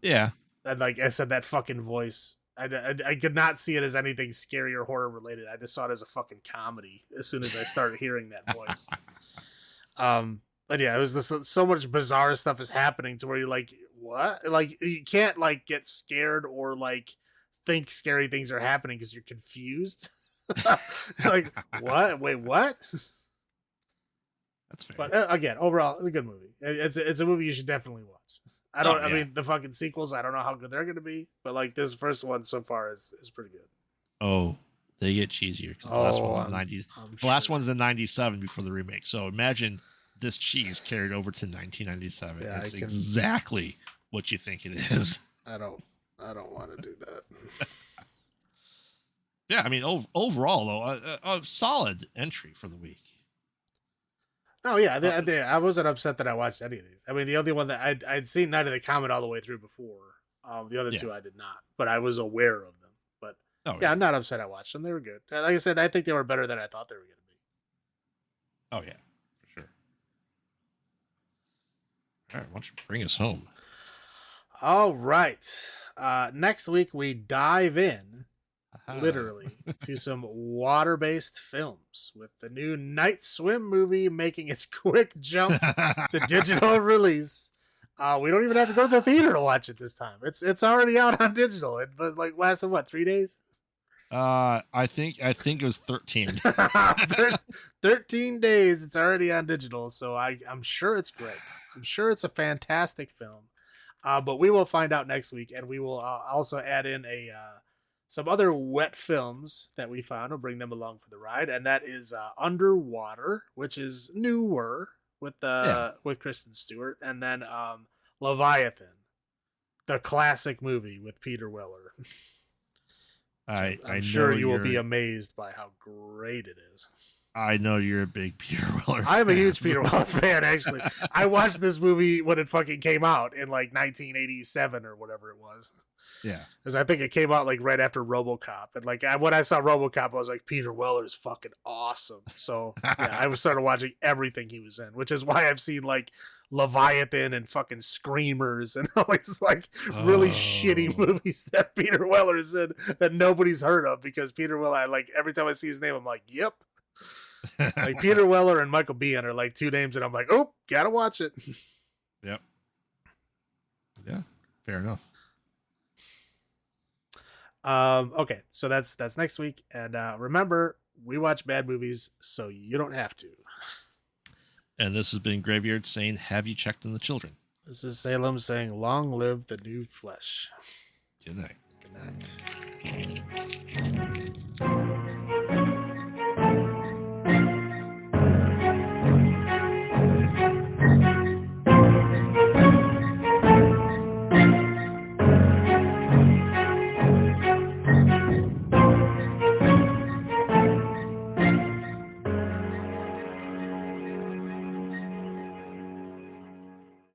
Yeah. And like I said, that fucking voice, I could not see it as anything scary or horror related. I just saw it as a fucking comedy as soon as I started hearing that voice. But yeah, it was this so much bizarre stuff is happening to where you're like, what? Like you can't like get scared or like think scary things are happening because you're confused. Like what? Wait, what? That's fair. But again, overall, it's a good movie. It's a movie you should definitely watch. I mean, the fucking sequels, I don't know how good they're going to be, but like this first one so far is pretty good. Oh, they get cheesier because the last one's in the 90s. The last one's in 97 before the remake. So imagine this cheese carried over to 1997. Yeah, it's exactly what you think it is. I don't want to do that. Yeah, I mean, overall though, a solid entry for the week. Oh yeah, I wasn't upset that I watched any of these. I mean, the only one that I'd seen Night of the Comet all the way through before. The other two I did not, but I was aware of them. But I'm not upset I watched them. They were good. Like I said, I think they were better than I thought they were going to be. Oh yeah, for sure. All right, why don't you bring us home? All right. Next week we dive in literally to some water-based films with the new Night Swim movie making its quick jump to digital release. We don't even have to go to the theater to watch it this time. It's already out on digital. It was like lasted what, 3 days? I think it was 13. 13 days. It's already on digital, so I'm sure it's great. I'm sure it's a fantastic film. But we will find out next week, and we will also add in some other wet films that we found. We'll bring them along for the ride, and that is Underwater, which is newer with Kristen Stewart, and then Leviathan, the classic movie with Peter Weller. I'm sure you will be amazed by how great it is. I know you're a big Peter Weller fan. I'm a huge Peter Weller fan, actually. I watched this movie when it fucking came out in like 1987 or whatever it was. Yeah. Because I think it came out like right after RoboCop. And like when I saw RoboCop, I was like, Peter Weller's fucking awesome. So yeah, I started watching everything he was in, which is why I've seen like Leviathan and fucking Screamers and all these like really shitty movies that Peter Weller's in that nobody's heard of, because Peter Weller, like every time I see his name, I'm like, yep. Like Peter Weller and Michael Biehn are like two names and I'm like, oh, gotta watch it. Yep. Yeah, fair enough. Okay, so that's next week, and remember, we watch bad movies so you don't have to. And this has been Graveyard saying, have you checked on the children? This is Salem saying, long live the new flesh. Good night. Good night.